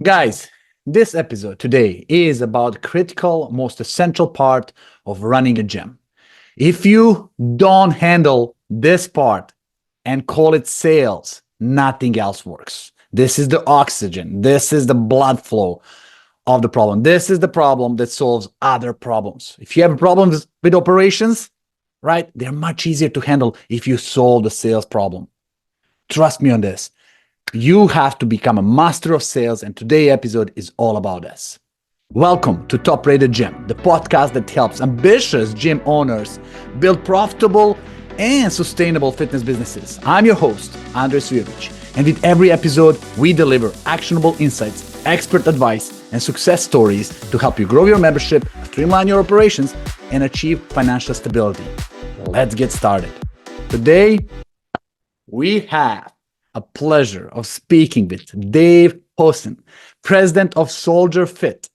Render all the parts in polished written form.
Guys, this episode today is about critical, most essential part of running a gym. If you don't handle this part and call it sales, nothing else works. This is the oxygen. This is the blood flow of the problem. This is the problem that solves other problems. If you have problems with operations, right, they're much easier to handle if you solve the sales problem. Trust me on this. You have to become a master of sales, and today's episode is all about this. Welcome to Top Rated Gym, the podcast that helps ambitious gym owners build profitable and sustainable fitness businesses. I'm your host, Andrej Svijovic, and with every episode, we deliver actionable insights, expert advice, and success stories to help you grow your membership, streamline your operations, and achieve financial stability. Let's get started. Today, we have a pleasure of speaking with Dave Poston, president of Soldier Fit.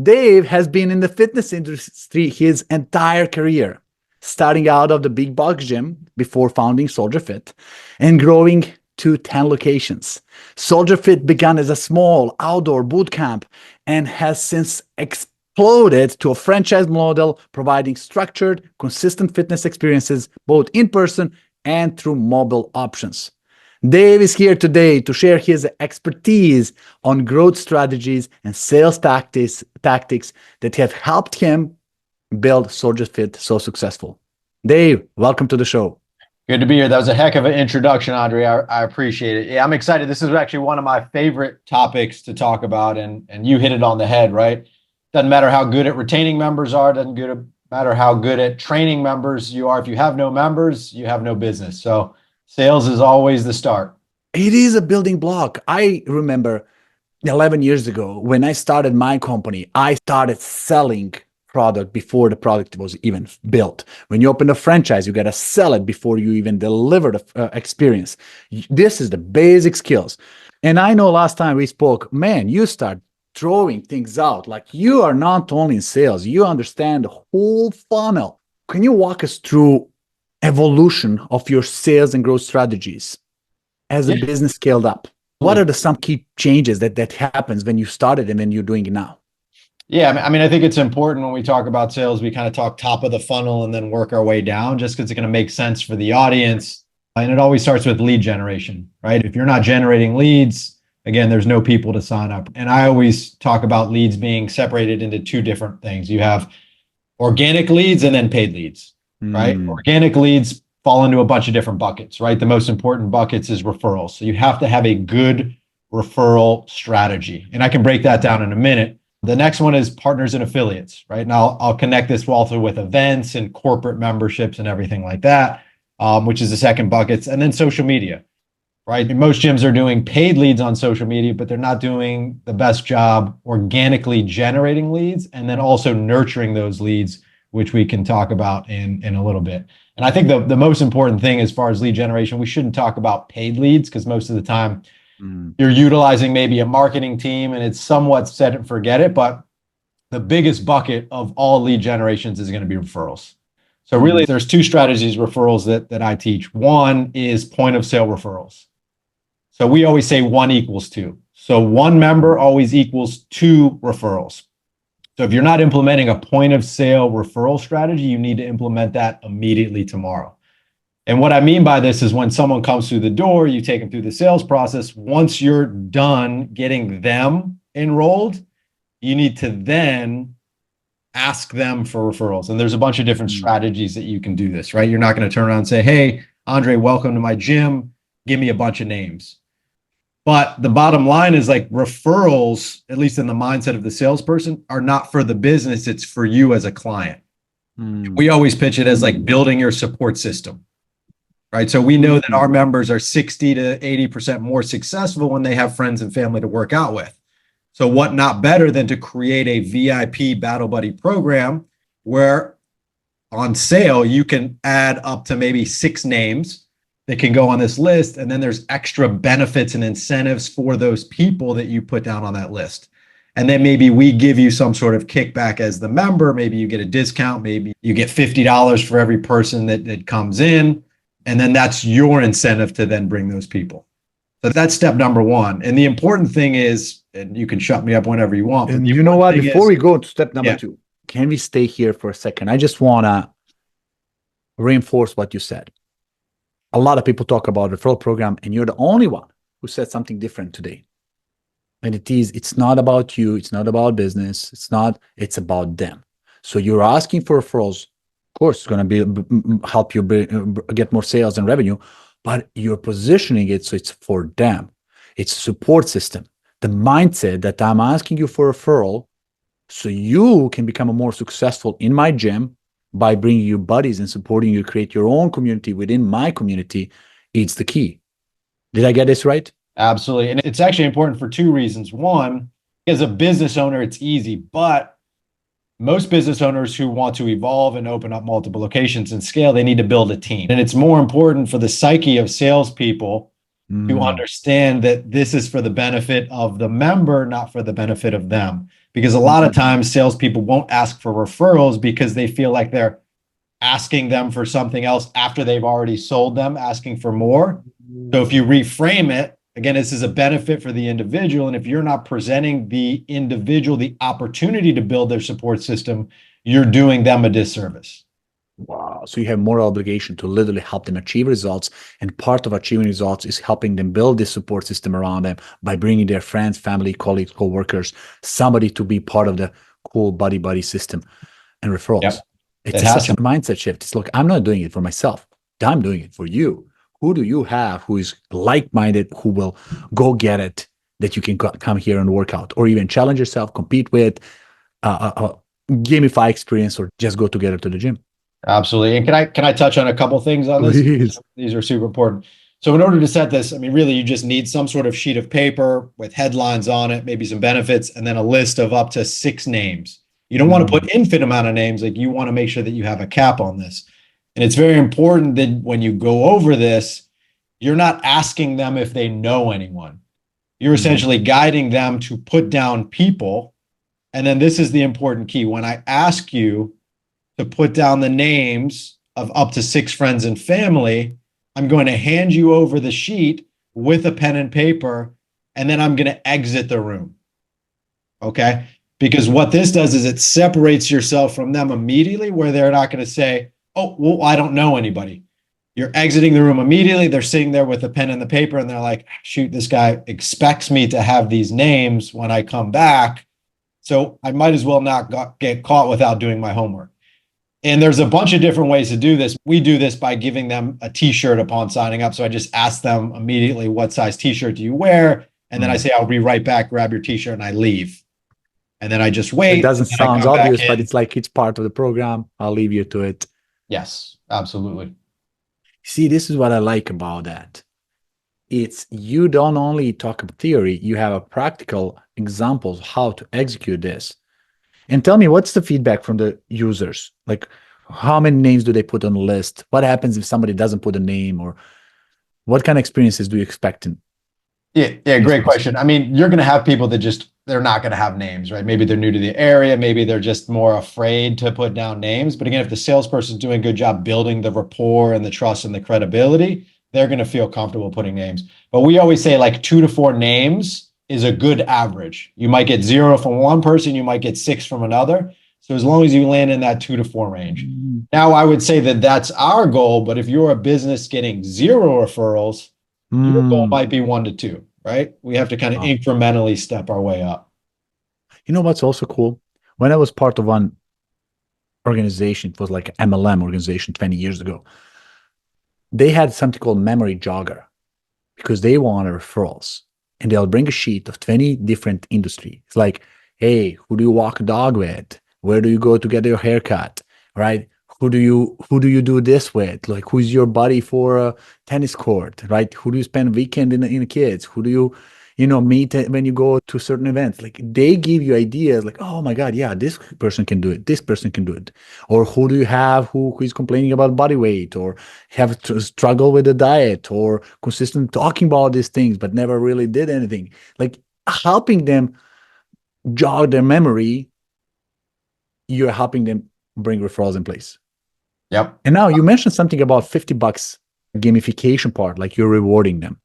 Dave has been in the fitness industry his entire career, starting out of the big box gym before founding Soldier Fit and growing to 10 locations. Soldier Fit began as a small outdoor boot camp and has since exploded to a franchise model providing structured, consistent fitness experiences both in person and through mobile options. Dave is here today to share his expertise on growth strategies and sales tactics that have helped him build Soldier Fit so successful. Dave, welcome to the show. Good to be here. That was a heck of an introduction, Andre. I appreciate it. Yeah, I'm excited. This is actually one of my favorite topics to talk about, and you hit it on the head, right? Doesn't matter how good at retaining members are, doesn't matter how good at training members you are. If you have no members, you have no business. So sales is always the start. It is a building block. I remember 11 years ago when I started my company, I started selling product before the product was even built. When you open a franchise, you got to sell it before you even deliver the experience. This is the basic skills. And I know last time we spoke, man, you start throwing things out. Like you are not only in sales, you understand the whole funnel. Can you walk us through evolution of your sales and growth strategies as the business scaled up? What are some key changes that happens when you started and when you're doing it now? Yeah, I mean, I think it's important when we talk about sales, we kind of talk top of the funnel and then work our way down just because it's going to make sense for the audience. And it always starts with lead generation, right? If you're not generating leads, again, there's no people to sign up. And I always talk about leads being separated into two different things. You have organic leads and then paid leads. Right? Organic leads fall into a bunch of different buckets, right? The most important buckets is referrals. So you have to have a good referral strategy. And I can break that down in a minute. The next one is partners and affiliates, right? Now I'll connect this also with events and corporate memberships and everything like that, which is the second buckets. And then social media, right? Most gyms are doing paid leads on social media, but they're not doing the best job organically generating leads and then also nurturing those leads, which we can talk about in a little bit. And I think the most important thing as far as lead generation, we shouldn't talk about paid leads because most of the time you're utilizing maybe a marketing team and it's somewhat set and forget it. But the biggest bucket of all lead generations is going to be referrals. So really there's two strategies, referrals that I teach. One is point of sale referrals. So we always say 1 equals 2. So one member always equals 2 referrals. So if you're not implementing a point of sale referral strategy, you need to implement that immediately tomorrow. And what I mean by this is when someone comes through the door, you take them through the sales process. Once you're done getting them enrolled, you need to then ask them for referrals. And there's a bunch of different strategies that you can do this, right? You're not going to turn around and say, hey, Andre, welcome to my gym. Give me a bunch of names. But the bottom line is like referrals, at least in the mindset of the salesperson, are not for the business. It's for you as a client. We always pitch it as like building your support system, right? So we know that our members are 60 to 80% more successful when they have friends and family to work out with. So what not better than to create a VIP Battle Buddy program where on sale, you can add up to maybe 6 names that can go on this list. And then there's extra benefits and incentives for those people that you put down on that list. And then maybe we give you some sort of kickback as the member. Maybe you get a discount. Maybe you get $50 for every person that comes in. And then that's your incentive to then bring those people. So that's step number one. And the important thing is and you can shut me up whenever you want. But And the you know important what? thing Before is, we go to step number yeah, 2, can we stay here for a second? I just want to reinforce what you said. A lot of people talk about referral program, and you're the only one who said something different today. And it's not about you, it's not about business, it's about them. So you're asking for referrals. Of course, it's going to help you get more sales and revenue, but you're positioning it so it's for them. It's a support system. The mindset that I'm asking you for a referral so you can become a more successful in my gym by bringing you buddies and supporting you create your own community within my community, it's the key. Did I get this right? absolutely. And it's actually important for two reasons. One, as a business owner, it's easy, but most business owners who want to evolve and open up multiple locations and scale, they need to build a team. And it's more important for the psyche of salespeople to understand that this is for the benefit of the member, not for the benefit of them. Because a lot of times salespeople won't ask for referrals because they feel like they're asking them for something else after they've already sold them, asking for more. So if you reframe it, again, this is a benefit for the individual. And if you're not presenting the individual the opportunity to build their support system, you're doing them a disservice. Wow. So you have moral obligation to literally help them achieve results. And part of achieving results is helping them build this support system around them by bringing their friends, family, colleagues, co-workers, somebody to be part of the cool buddy system and referrals. Yep. It's such a mindset shift. It's look, I'm not doing it for myself. I'm doing it for you. Who do you have who is like-minded, who will go get it, that you can come here and work out, or even challenge yourself, compete with, gamify experience, or just go together to the gym? Absolutely. And can I touch on a couple things on this? Please. These are super important. So in order to set this, I mean, really, you just need some sort of sheet of paper with headlines on it, maybe some benefits, and then a list of up to 6 names. You don't want to put infinite amount of names. Like, you want to make sure that you have a cap on this. And it's very important that when you go over this, you're not asking them if they know anyone. You're essentially guiding them to put down people. And then this is the important key. When I ask you to put down the names of up to 6 friends and family, I'm going to hand you over the sheet with a pen and paper, and then I'm going to exit the room. Okay? Because what this does is it separates yourself from them immediately, where they're not going to say, oh, well, I don't know anybody. You're exiting the room immediately. They're sitting there with the pen and the paper, and they're like, shoot, this guy expects me to have these names when I come back. So I might as well not get caught without doing my homework. And there's a bunch of different ways to do this. We do this by giving them a t-shirt upon signing up. So I just ask them immediately, what size t-shirt do you wear? And then I say, I'll be right back, grab your t-shirt, and I leave. And then I just wait. It doesn't sound obvious, but it's like it's part of the program. I'll leave you to it. Yes, absolutely. See, this is what I like about that. It's you don't only talk about theory, you have a practical examples how to execute this. And tell me, what's the feedback from the users? Like, how many names do they put on the list? What happens if somebody doesn't put a name? Or what kind of experiences do you expect? Yeah, great question. I mean, you're going to have people that they're not going to have names, right? Maybe they're new to the area. Maybe they're just more afraid to put down names. But again, if the salesperson's doing a good job building the rapport and the trust and the credibility, they're going to feel comfortable putting names. But we always say like 2 to 4 names is a good average. You might get 0 from one person, you might get 6 from another. So as long as you land in that 2 to 4 range. Now, I would say that that's our goal. But if you're a business getting 0 referrals, your goal might be 1 to 2, right? We have to kind of incrementally step our way up. You know what's also cool? When I was part of one organization, it was like an MLM organization 20 years ago. They had something called memory jogger because they wanted referrals. And they'll bring a sheet of 20 different industries. It's like, hey, who do you walk a dog with? Where do you go to get your haircut? Right? Who do you do this with? Like, who's your buddy for a tennis court? Right? Who do you spend weekend in kids? Who do you meet when you go to certain events? Like, they give you ideas like, oh my God, yeah, this person can do it. This person can do it. Or who do you have who is complaining about body weight or have to struggle with the diet or consistent talking about these things, but never really did anything. Like, helping them jog their memory, you're helping them bring referrals in place. Yep. And now you mentioned something about $50 gamification part, like you're rewarding them.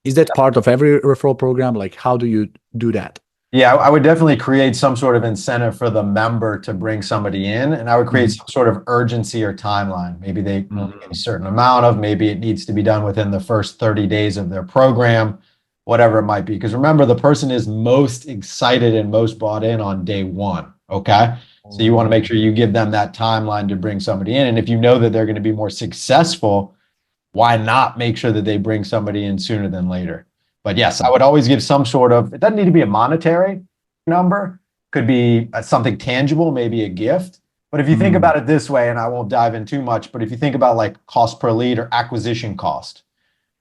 Is that part of every referral program? Like, how do you do that? Yeah, I would definitely create some sort of incentive for the member to bring somebody in, and I would create some sort of urgency or timeline. Maybe they only get a certain amount of, maybe it needs to be done within the first 30 days of their program, whatever it might be. Because remember, the person is most excited and most bought in on day one. Okay. So you want to make sure you give them that timeline to bring somebody in. And if you know that they're going to be more successful, why not make sure that they bring somebody in sooner than later? But yes, I would always give some sort of, it doesn't need to be a monetary number, could be something tangible, maybe a gift. But if you think about it this way, and I won't dive in too much, but if you think about like cost per lead or acquisition cost,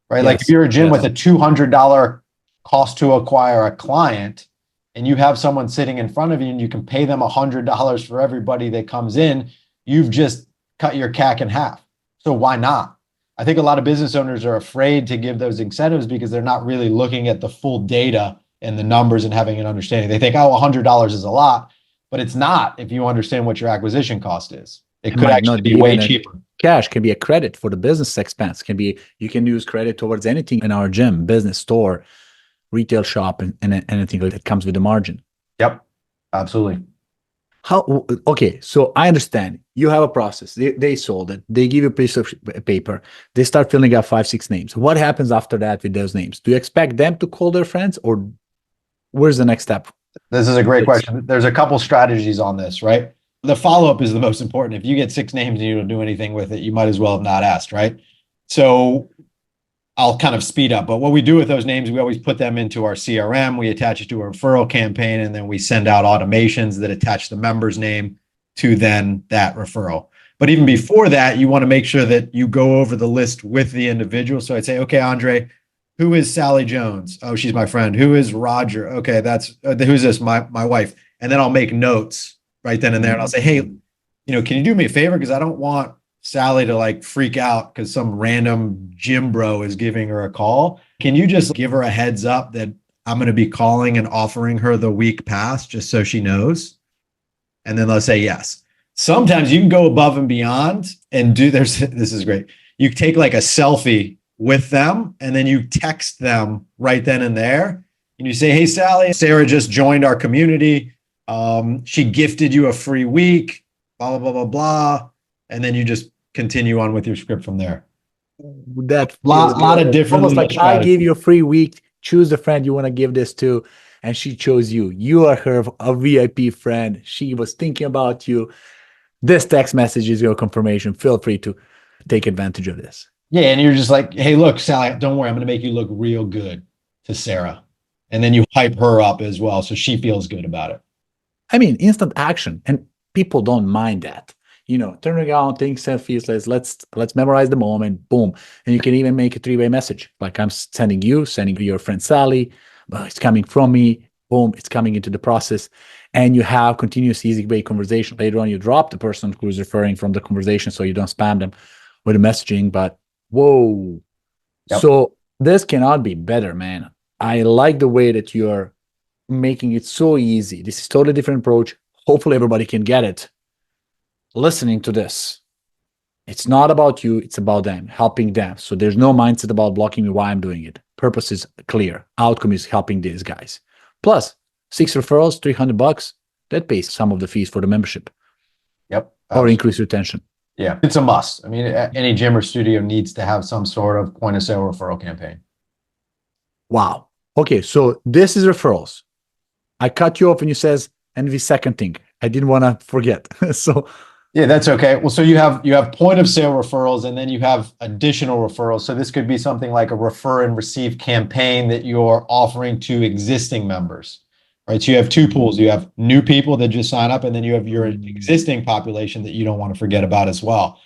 right? Like if you're a gym with a $200 cost to acquire a client, and you have someone sitting in front of you and you can pay them $100 for everybody that comes in, you've just cut your CAC in half. So why not? I think a lot of business owners are afraid to give those incentives because they're not really looking at the full data and the numbers and having an understanding. They think, oh, $100 is a lot, but it's not if you understand what your acquisition cost is. It could actually be way cheaper. Cash can be a credit for the business expense. Can be, you can use credit towards anything in our gym, business, store, retail shop, and anything that comes with the margin. Yep, absolutely. How, okay, so I understand you have a process. They sold it. They give you a piece of paper. They start filling out 5-6 names. What happens after that with those names? Do you expect them to call their friends, or where's the next step? This is a great question. There's a couple strategies on this, right? The follow-up is the most important. If you get 6 names and you don't do anything with it, you might as well have not asked, right? So I'll kind of speed up, but what we do with those names, we always put them into our CRM. We attach it to a referral campaign, and then we send out automations that attach the member's name to then that referral. But even before that, you want to make sure that you go over the list with the individual. So I'd say, okay, Andre, who is Sally Jones? Oh, she's my friend. Who is Roger? Okay, that's who's this? My wife. And then I'll make notes right then and there, and I'll say, hey, can you do me a favor? Because I don't want Sally to like freak out because some random gym bro is giving her a call. Can you just give her a heads up that I'm going to be calling and offering her the week pass just so she knows? And then they'll say yes. Sometimes you can go above and beyond and this is great. You take like a selfie with them and then you text them right then and there. And you say, hey, Sally, Sarah just joined our community. She gifted you a free week, blah, blah, blah, blah, blah. And then you just continue on with your script from there. That lot of different, almost like strategies. I gave you a free week. Choose the friend you want to give this to, and she chose you. You are her a VIP friend. She was thinking about you. This text message is your confirmation. Feel free to take advantage of this. Yeah, and you're just like, hey, look, Sally, don't worry, I'm going to make you look real good to Sarah, and then you hype her up as well, so she feels good about it. I mean, instant action, and people don't mind that. Turning around, taking selfies, let's memorize the moment, boom. And you can even make a 3-way message. Like I'm sending your friend Sally, it's coming from me, boom, it's coming into the process. And you have continuous easy way conversation. Later on, you drop the person who's referring from the conversation so you don't spam them with the messaging, but whoa. Yep. So this cannot be better, man. I like the way that you're making it so easy. This is totally different approach. Hopefully everybody can get it. Listening to this, it's not about you, it's about them, helping them. So there's no mindset about blocking me why I'm doing it. Purpose is clear. Outcome is helping these guys. Plus 6 referrals, $300, that pays some of the fees for the membership. Yep. Or increase retention. Yeah, it's a must. I mean, any gym or studio needs to have some sort of point of sale referral campaign. Wow. Okay, so this is referrals. I cut you off and you says, and the second thing, I didn't want to forget. So yeah, that's okay. Well, so you have point of sale referrals, and then you have additional referrals. So this could be something like a refer and receive campaign that you're offering to existing members, right? So you have 2 pools. You have new people that just sign up, and then you have your existing population that you don't want to forget about as well.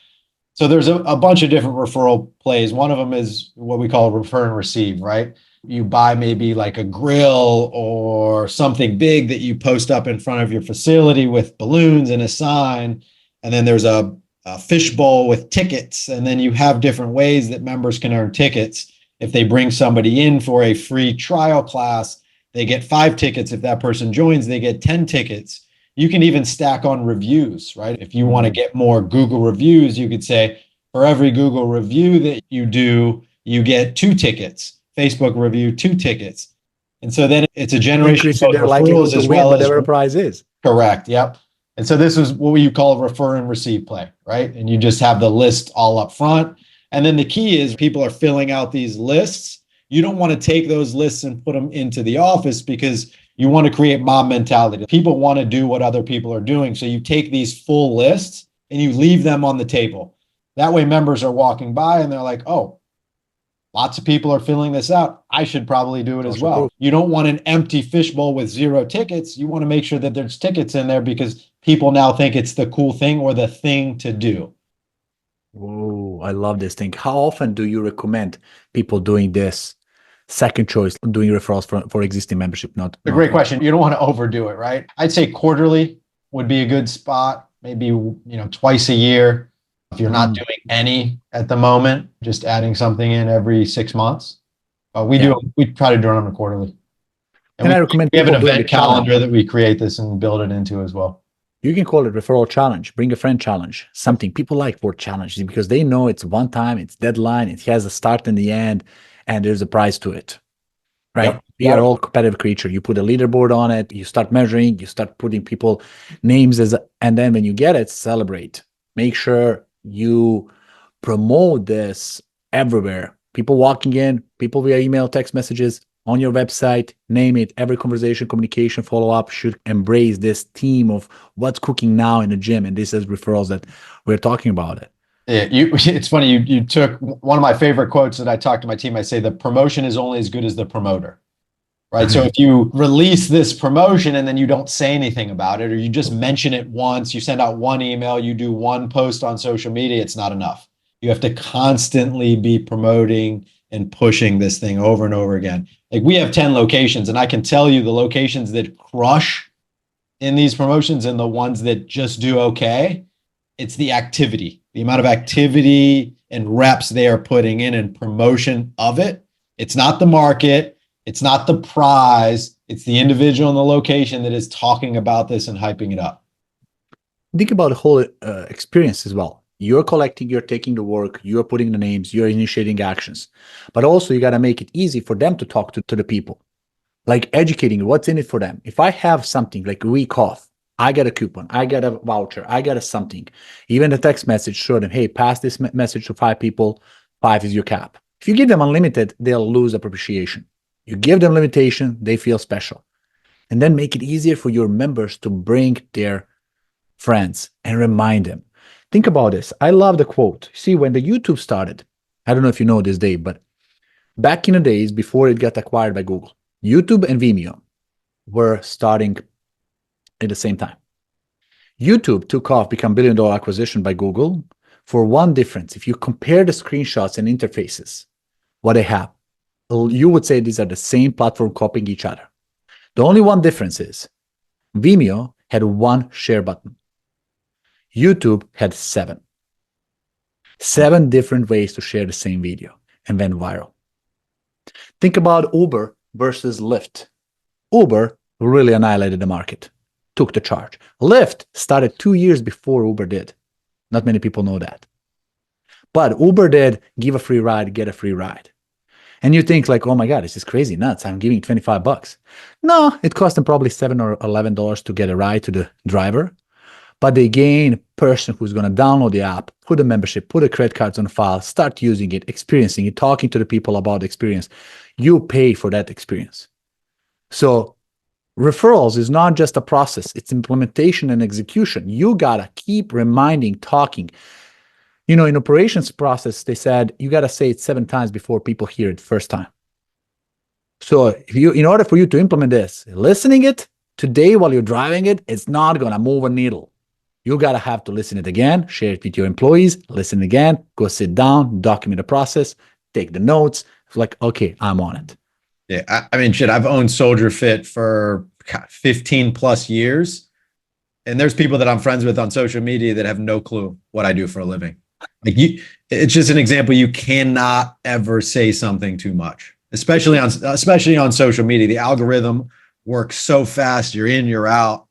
So there's a bunch of different referral plays. One of them is what we call refer and receive, right? You buy maybe like a grill or something big that you post up in front of your facility with balloons and a sign. And then there's a fishbowl with tickets. And then you have different ways that members can earn tickets. If they bring somebody in for a free trial class, they get 5 tickets. If that person joins, they get 10 tickets. You can even stack on reviews, right? If you want to get more Google reviews, you could say, for every Google review that you do, you get 2 tickets. Facebook review, 2 tickets. And so then it's a generation Increasing of their both likelihood referrals to as win well as whatever prize is. correct. Yep. And so this is what you call a refer and receive play, right? And you just have the list all up front. And then the key is people are filling out these lists. You don't want to take those lists and put them into the office because you want to create mob mentality. People want to do what other people are doing. So you take these full lists and you leave them on the table. That way members are walking by and they're like, oh, lots of people are filling this out. I should probably do it as Social well. proof. You don't want an empty fishbowl with 0 tickets. You want to make sure that there's tickets in there because people now think it's the cool thing or the thing to do. Oh, I love this thing. How often do you recommend people doing this second choice, doing referrals for existing membership? Not A great question. You don't want to overdo it, right? I'd say quarterly would be a good spot. Maybe, twice a year. If you're not doing any at the moment, just adding something in every 6 months. We try to do it on a quarterly. And I recommend we have an people doing event a challenge. calendar that we create this and build it into as well. You can call it referral challenge, bring a friend challenge, something. People like word challenge because they know it's one time, it's deadline, it has a start and the end, and there's a prize to it, right? Yep. We are all competitive creature. You put a leaderboard on it, you start measuring, you start putting people names and then when you get it, celebrate. Make sure you promote this everywhere. People walking in, people via email, text messages, on your website, name it. Every conversation, communication, follow-up should embrace this theme of what's cooking now in the gym. And this is referrals that we're talking about it. Yeah, it's funny. You took one of my favorite quotes that I talk to my team. I say the promotion is only as good as the promoter, right? So if you release this promotion and then you don't say anything about it, or you just mention it once, you send out one email, you do one post on social media, it's not enough. You have to constantly be promoting and pushing this thing over and over again. Like we have 10 locations, and I can tell you the locations that crush in these promotions and the ones that just do okay, it's the activity, the amount of activity and reps they are putting in and promotion of it. It's not the market. It's not the prize. It's the individual in the location that is talking about this and hyping it up. Think about the whole experience as well. You're collecting, you're taking the work, you're putting the names, you're initiating actions. But also you got to make it easy for them to talk to the people. Like educating what's in it for them. If I have something like a week off, I get a coupon, I get a voucher, I get a something. Even a text message show them, hey, pass this message to 5 people, 5 is your cap. If you give them unlimited, they'll lose appreciation. You give them limitation, they feel special. And then make it easier for your members to bring their friends and remind them. Think about this. I love the quote. See, when the YouTube started, I don't know if you know this, Dave, but back in the days before it got acquired by Google, YouTube and Vimeo were starting at the same time. YouTube took off, become billion-dollar acquisition by Google for one difference. If you compare the screenshots and interfaces, what they have, you would say these are the same platform copying each other. The only one difference is Vimeo had one share button. YouTube had 7. 7 different ways to share the same video and went viral. Think about Uber versus Lyft. Uber really annihilated the market, took the charge. Lyft started 2 years before Uber did. Not many people know that. But Uber did give a free ride, get a free ride. And you think like, oh my God, this is crazy nuts. I'm giving $25. No, it cost them probably $7 or $11 to get a ride to the driver. But they gain a person who's going to download the app, put a membership, put a credit cards on file, start using it, experiencing it, talking to the people about the experience. You pay for that experience. So referrals is not just a process. It's implementation and execution. You got to keep reminding, talking. In operations process, they said, you got to say it 7 times before people hear it first time. So in order for you to implement this, listening it today while you're driving it, it's not going to move a needle. You got to have to listen it again, share it with your employees, listen again, go sit down, document the process, take the notes. It's like, okay, I'm on it. Yeah. I mean, shit, I've owned Soldier Fit for 15 plus years. And there's people that I'm friends with on social media that have no clue what I do for a living. Like it's just an example. You cannot ever say something too much, especially on social media. The algorithm works so fast. You're in, you're out.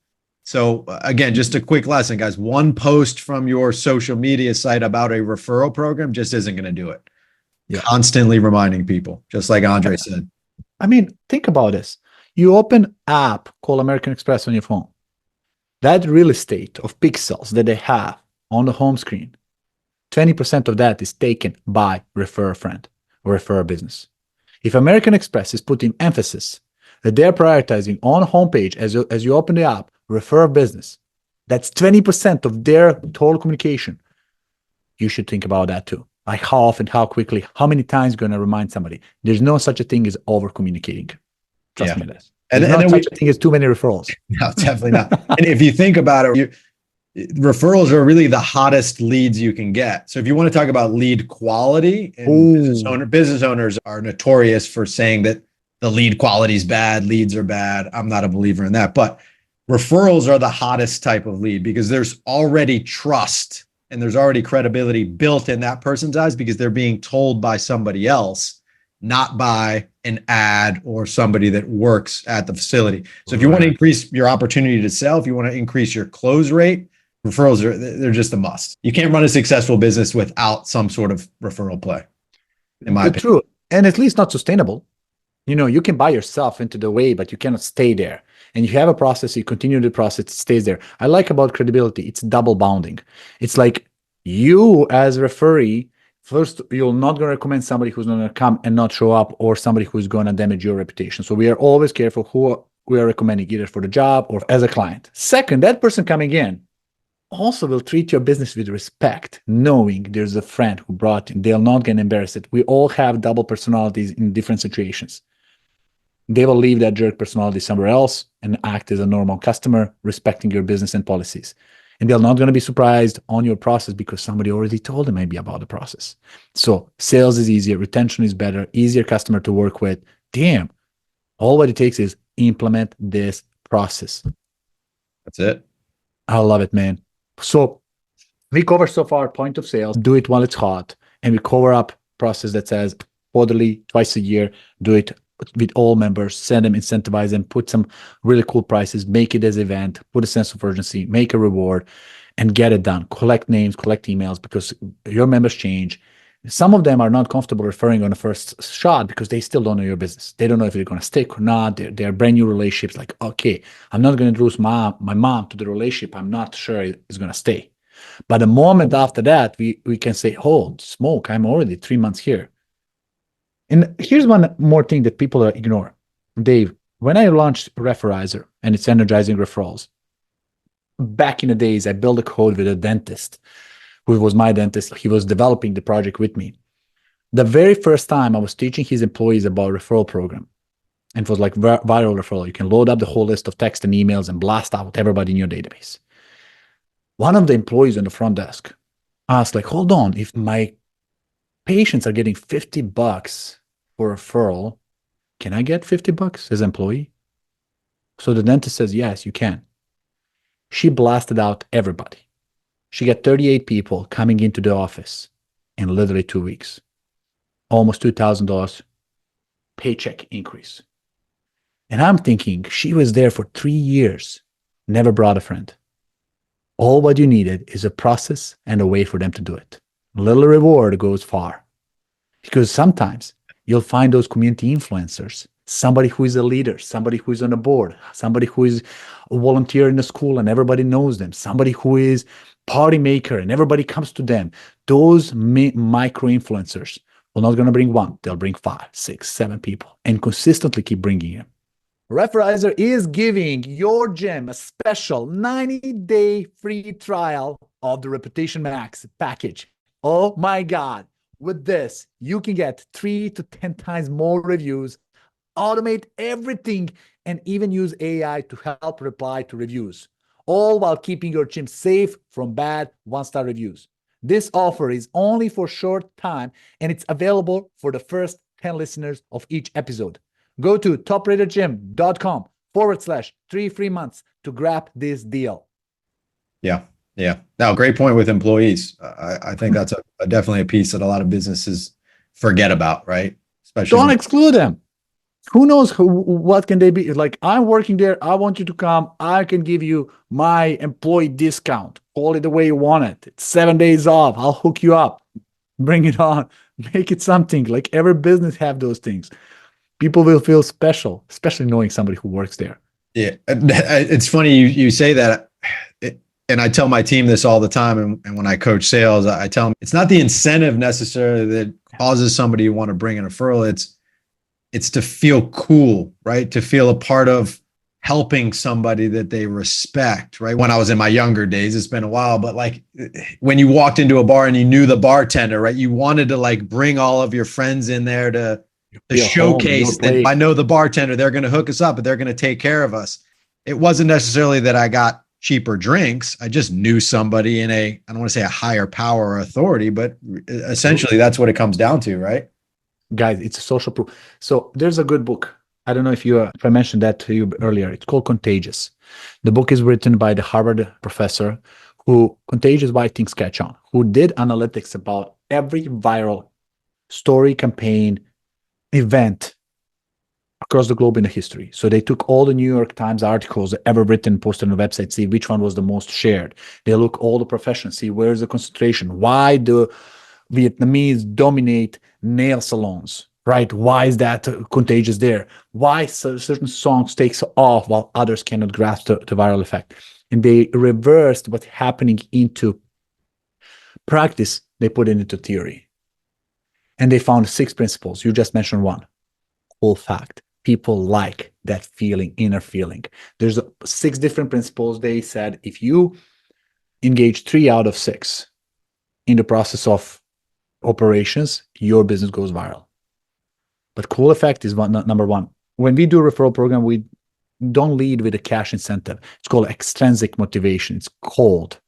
So again, just a quick lesson, guys. One post from your social media site about a referral program just isn't going to do it. Yeah. Constantly reminding people, just like Andre said. I mean, think about this. You open app called American Express on your phone. That real estate of pixels that they have on the home screen, 20% of that is taken by refer a friend or refer a business. If American Express is putting emphasis that they're prioritizing on homepage as you open the app, refer a business, that's 20% of their total communication. You should think about that too. Like how often, how quickly, how many times you're going to remind somebody. There's no such a thing as over communicating. Trust me, this. There's not such a thing as too many referrals. No, definitely not. And if you think about it, referrals are really the hottest leads you can get. So if you want to talk about lead quality, and business owners are notorious for saying that the lead quality is bad, leads are bad. I'm not a believer in that, but referrals are the hottest type of lead because there's already trust and there's already credibility built in that person's eyes because they're being told by somebody else, not by an ad or somebody that works at the facility. So if you want to increase your opportunity to sell, if you want to increase your close rate, referrals they're just a must. You can't run a successful business without some sort of referral play, in my opinion. True. And at least not sustainable. You know, you can buy yourself into the way, but you cannot stay there. And you have a process, you continue the process, it stays there. I like about credibility, it's double bounding. It's like you as a referee, first, you're not going to recommend somebody who's going to come and not show up or somebody who's going to damage your reputation. So we are always careful who we are recommending either for the job or as a client. Second, that person coming in also will treat your business with respect, knowing there's a friend who brought in. They'll not get embarrassed. We all have double personalities in different situations. They will leave that jerk personality somewhere else and act as a normal customer, respecting your business and policies. And they're not going to be surprised on your process because somebody already told them maybe about the process. So sales is easier, retention is better, easier customer to work with. Damn, all what it takes is implement this process. That's it. I love it, man. So we cover so far point of sales, do it while it's hot, and we cover up process that says quarterly, twice a year, do it with all members, send them, incentivize them, put some really cool prices, make it as an event, put a sense of urgency, make a reward, and get it done. Collect names, collect emails because your members change. Some of them are not comfortable referring on the first shot because they still don't know your business. They don't know if they're going to stick or not. They're brand new relationships. Like, okay, I'm not going to introduce my mom to the relationship. I'm not sure it's going to stay. But the moment after that, we can say, oh, smoke, I'm already 3 months here. And here's one more thing that people ignore. Dave, when I launched Referrizer and it's energizing referrals, back in the days, I built a code with a dentist who was my dentist. He was developing the project with me. The very first time I was teaching his employees about referral program, and it was like viral referral. You can load up the whole list of text and emails and blast out everybody in your database. One of the employees on the front desk asked, like, hold on, if my patients are getting $50 for referral, can I get $50 as employee? So the dentist says, yes, you can. She blasted out everybody. She got 38 people coming into the office in literally 2 weeks. Almost $2,000 paycheck increase. And I'm thinking, she was there for 3 years, never brought a friend. All what you needed is a process and a way for them to do it. A little reward goes far. Because sometimes you'll find those community influencers, somebody who is a leader, somebody who is on a board, somebody who is a volunteer in the school and everybody knows them, somebody who is party maker and everybody comes to them. Those micro influencers are not going to bring one. They'll bring 5, 6, 7 people and consistently keep bringing them. Referrizer is giving your gym a special 90-day free trial of the Reputation Max package. Oh my God. With this, you can get 3 to 10 times more reviews, automate everything, and even use AI to help reply to reviews, all while keeping your gym safe from bad one-star reviews. This offer is only for a short time, and it's available for the first 10 listeners of each episode. Go to topratedgym.com/3 free months to grab this deal. Yeah. Now, great point with employees. I think that's definitely a piece that a lot of businesses forget about, right? Especially don't exclude them. Who knows what can they be? Like, I'm working there. I want you to come. I can give you my employee discount. Call it the way you want it. It's 7 days off. I'll hook you up. Bring it on. Make it something. Like every business have those things. People will feel special, especially knowing somebody who works there. Yeah, it's funny you say that, and I tell my team this all the time. And when I coach sales, I tell them it's not the incentive necessarily that causes somebody to want to bring in a referral. It's to feel cool, right? To feel a part of helping somebody that they respect, right? When I was in my younger days, it's been a while, but like when you walked into a bar and you knew the bartender, right? You wanted to like bring all of your friends in there to showcase that I know the bartender, they're going to hook us up, but they're going to take care of us. It wasn't necessarily that I got cheaper drinks. I just knew somebody in I don't want to say a higher power or authority, but essentially that's what it comes down to, right? Guys, it's a social proof. So there's a good book. I don't know if I mentioned that to you earlier. It's called Contagious. The book is written by the Harvard professor who Contagious Why Things Catch On, who did analytics about every viral story, campaign, event across the globe in the history. So they took all the New York Times articles ever written, posted on the website, see which one was the most shared. They look all the professions, see where's the concentration, why the Vietnamese dominate nail salons, right? Why is that contagious there? Why certain songs takes off while others cannot grasp the viral effect? And they reversed what's happening into practice. They put it into theory. And they found 6 principles. You just mentioned one. Cool fact. People like that feeling, inner feeling. There's 6 different principles. They said if you engage 3 out of 6 in the process of operations, your business goes viral. But cool effect is number 1. When we do a referral program, we don't lead with a cash incentive. It's called extrinsic motivation. It's called.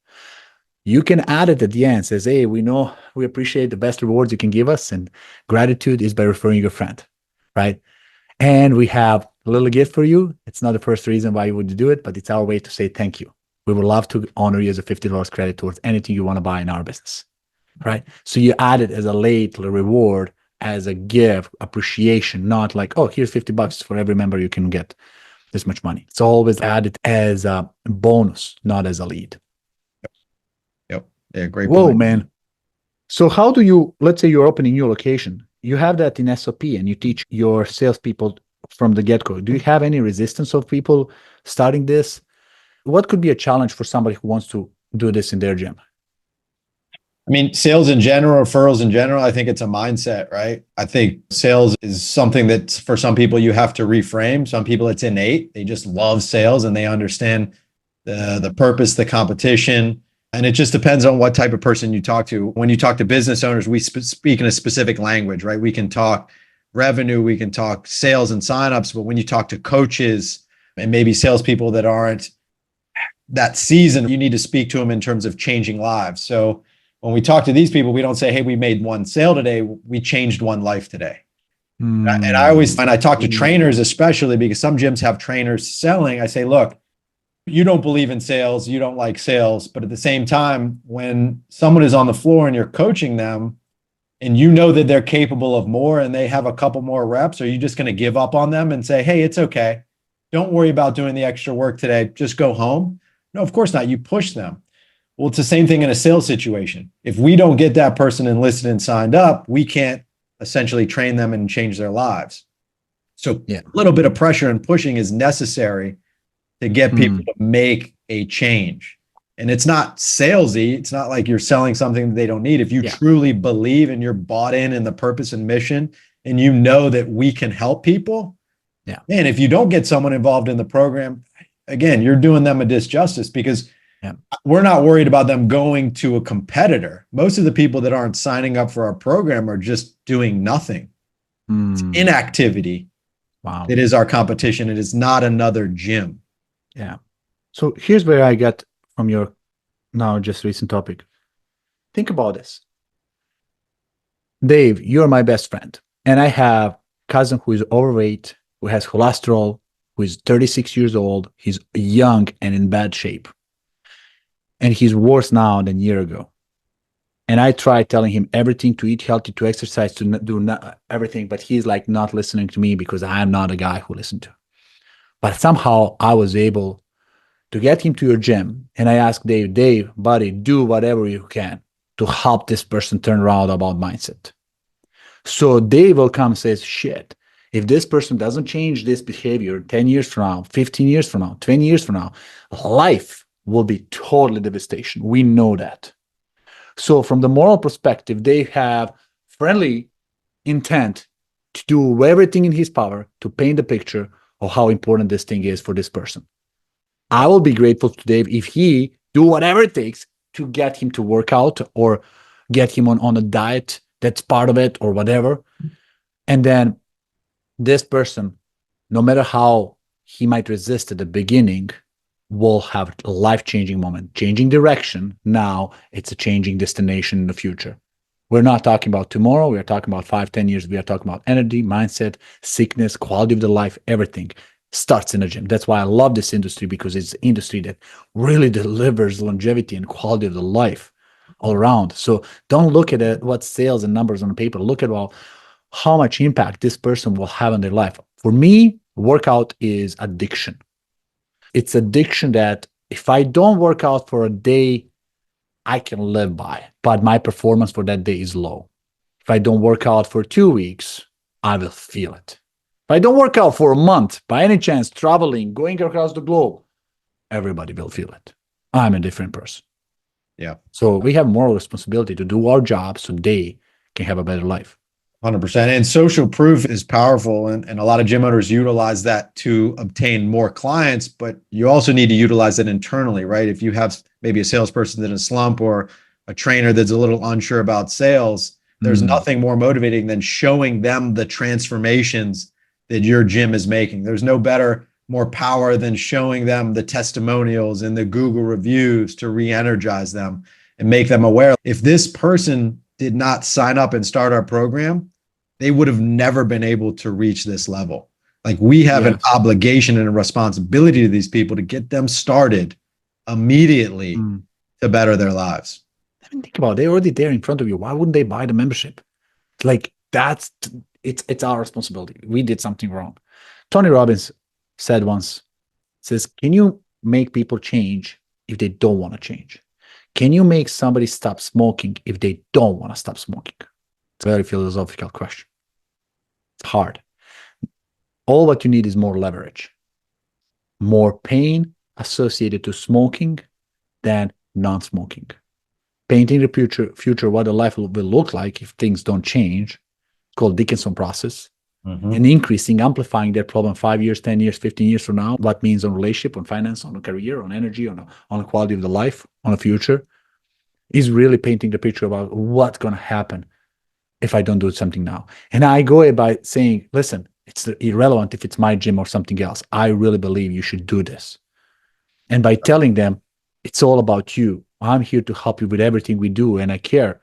You can add it at the end. Says, hey, we know we appreciate the best rewards you can give us, and gratitude is by referring your friend, right? And we have a little gift for you. It's not the first reason why you would do it, but it's our way to say thank you. We would love to honor you as a $50 credit towards anything you want to buy in our business, right? So you add it as a late reward, as a gift, appreciation, not like, oh, here's $50 for every member you can get this much money. It's always added as a bonus, not as a lead. Yep. Yeah, great Whoa, point. man. So how do you, let's say you're opening your location, you have that in SOP and you teach your salespeople from the get-go. Do you have any resistance of people starting this? What could be a challenge for somebody who wants to do this in their gym? I mean, sales in general, referrals in general, I think it's a mindset, right? I think sales is something that for some people you have to reframe. Some people it's innate. They just love sales and they understand the purpose, the competition. And it just depends on what type of person you talk to. When you talk to business owners, we speak in a specific language, right? We can talk revenue, we can talk sales and signups. But when you talk to coaches and maybe salespeople that aren't that seasoned, you need to speak to them in terms of changing lives. So when we talk to these people, we don't say, hey, we made one sale today. We changed one life today. And I always find I talk to trainers, especially because some gyms have trainers selling. I say, look, you don't believe in sales. You don't like sales. But at the same time, when someone is on the floor and you're coaching them and you know that they're capable of more and they have a couple more reps, are you just going to give up on them and say, hey, it's okay. Don't worry about doing the extra work today. Just go home. No, of course not. You push them. Well, it's the same thing in a sales situation. If we don't get that person enlisted and signed up, we can't essentially train them and change their lives. So a little bit of pressure and pushing is necessary to get people to make a change. And it's not salesy. It's not like you're selling something that they don't need. If you truly believe and you're bought in the purpose and mission, and you know that we can help people, man, if you don't get someone involved in the program, again, you're doing them a disjustice because we're not worried about them going to a competitor. Most of the people that aren't signing up for our program are just doing nothing. It's inactivity. Wow. It is our competition. It is not another gym. Yeah. So here's where I get from your now just recent topic. Think about this. Dave, you're my best friend. And I have a cousin who is overweight, who has cholesterol, who is 36 years old. He's young and in bad shape. And he's worse now than a year ago. And I tried telling him everything, to eat healthy, to exercise, to do everything, but he's like not listening to me because I'm not a guy who listens to. But somehow I was able to get him to your gym. And I asked Dave, buddy, do whatever you can to help this person turn around about mindset. So they will come and say, shit, if this person doesn't change this behavior 10 years from now, 15 years from now, 20 years from now, life will be totally devastation. We know that. So from the moral perspective, they have friendly intent to do everything in his power to paint the picture of how important this thing is for this person. I will be grateful to Dave if he do whatever it takes to get him to work out or get him on a diet that's part of it or whatever. And then this person, no matter how he might resist at the beginning, will have a life-changing moment, changing direction. Now it's a changing destination in the future. We're not talking about tomorrow. We are talking about 5, 10 years. We are talking about energy, mindset, sickness, quality of the life, everything starts in a gym. That's why I love this industry, because it's an industry that really delivers longevity and quality of the life all around. So don't look at it, what sales and numbers on paper. Look at how much impact this person will have on their life. For me, workout is addiction. It's addiction that if I don't work out for a day, I can live by, but my performance for that day is low. If I don't work out for 2 weeks, I will feel it. If I don't work out for a month, by any chance, traveling, going across the globe, everybody will feel it. I'm a different person. Yeah. So we have moral responsibility to do our job so they can have a better life. 100%. And social proof is powerful. And a lot of gym owners utilize that to obtain more clients, but you also need to utilize it internally, right? If you have maybe a salesperson in a slump or a trainer that's a little unsure about sales, there's nothing more motivating than showing them the transformations that your gym is making. There's no better, more power than showing them the testimonials and the Google reviews to re-energize them and make them aware. If this person did not sign up and start our program, they would have never been able to reach this level. Like, we have an obligation and a responsibility to these people to get them started immediately to better their lives. I mean, think about it. They're already there in front of you. Why wouldn't they buy the membership? Like, it's our responsibility. We did something wrong. Tony Robbins said once, says, can you make people change if they don't want to change? Can you make somebody stop smoking if they don't want to stop smoking? It's a very philosophical question. It's hard. All what you need is more leverage, more pain associated to smoking than non-smoking. Painting the future, what the life will look like if things don't change. It's called Dickinson process. And increasing, amplifying that problem 5 years, 10 years, 15 years from now, what means on relationship, on finance, on a career, on energy, on the quality of the life, on the future, is really painting the picture about what's going to happen if I don't do something now. And I go by saying, listen, it's irrelevant if it's my gym or something else. I really believe you should do this. And by telling them, it's all about you. I'm here to help you with everything we do, and I care,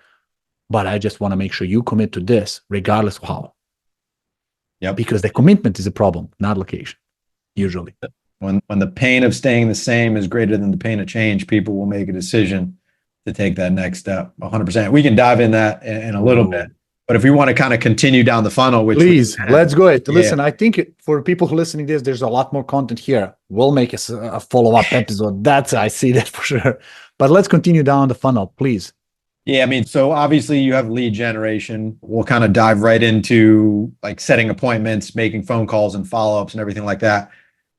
but I just want to make sure you commit to this, regardless of how. Because the commitment is a problem, not location, usually. When the pain of staying the same is greater than the pain of change, people will make a decision to take that next step. 100%. We can dive in that in a little bit. But if we want to kind of continue down the funnel, which please, let's go ahead. Listen, I think for people who are listening to this, there's a lot more content here. We'll make a follow-up episode. I see that for sure. But let's continue down the funnel, please. Yeah, I mean, so obviously you have lead generation. We'll kind of dive right into like setting appointments, making phone calls and follow-ups and everything like that.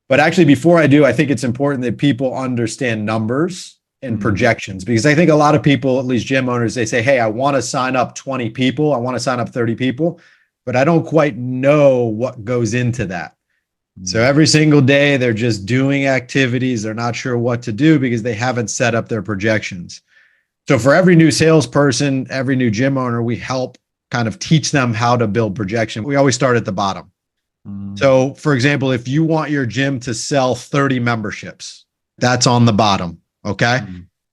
But actually, before I do, I think it's important that people understand numbers and projections, because I think a lot of people, at least gym owners, they say, hey, I want to sign up 20 people. I want to sign up 30 people, but I don't quite know what goes into that. So every single day they're just doing activities. They're not sure what to do because they haven't set up their projections. So for every new salesperson, every new gym owner, we help kind of teach them how to build projection. We always start at the bottom. So for example, if you want your gym to sell 30 memberships, that's on the bottom. Okay.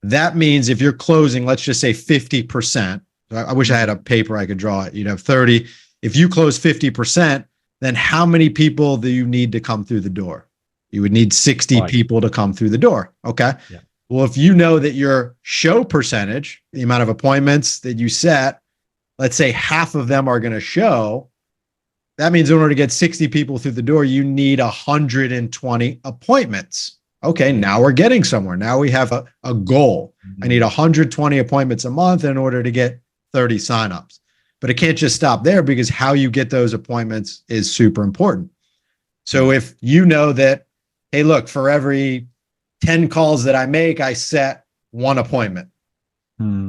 That means if you're closing, let's just say 50%. I wish I had a paper I could draw it. You'd have 30. If you close 50%, then how many people do you need to come through the door? You would need 60 people to come through the door. Okay. Yeah. Well, if you know that your show percentage, the amount of appointments that you set, let's say half of them are going to show, that means in order to get 60 people through the door, you need 120 appointments. Okay, now we're getting somewhere. Now we have a goal. I need 120 appointments a month in order to get 30 signups. But it can't just stop there, because how you get those appointments is super important. So if you know that, hey, look, for every 10 calls that I make, I set one appointment.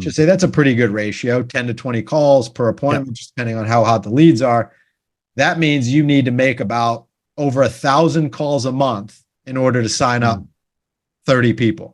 Should say that's a pretty good ratio, 10 to 20 calls per appointment, just depending on how hot the leads are. That means you need to make about over 1,000 calls a month in order to sign up 30 people.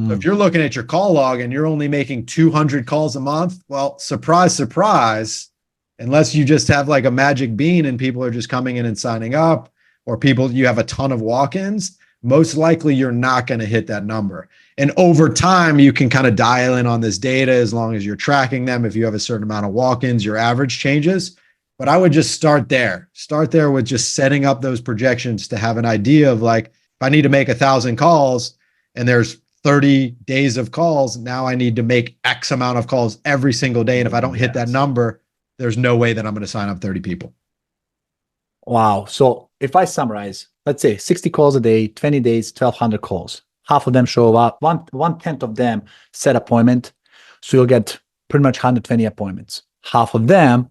So if you're looking at your call log and you're only making 200 calls a month, well, surprise, surprise, unless you just have like a magic bean and people are just coming in and signing up, or you have a ton of walk-ins, most likely you're not going to hit that number. And over time, you can kind of dial in on this data as long as you're tracking them. If you have a certain amount of walk-ins, your average changes. But I would just start there. Start there with just setting up those projections to have an idea of like, if I need to make 1,000 calls and there's 30 days of calls, now I need to make X amount of calls every single day. And if I don't hit that number, there's no way that I'm going to sign up 30 people. Wow. So if I summarize, let's say 60 calls a day, 20 days, 1,200 calls. Half of them show up, one-tenth of them set appointment. So you'll get pretty much 120 appointments. Half of them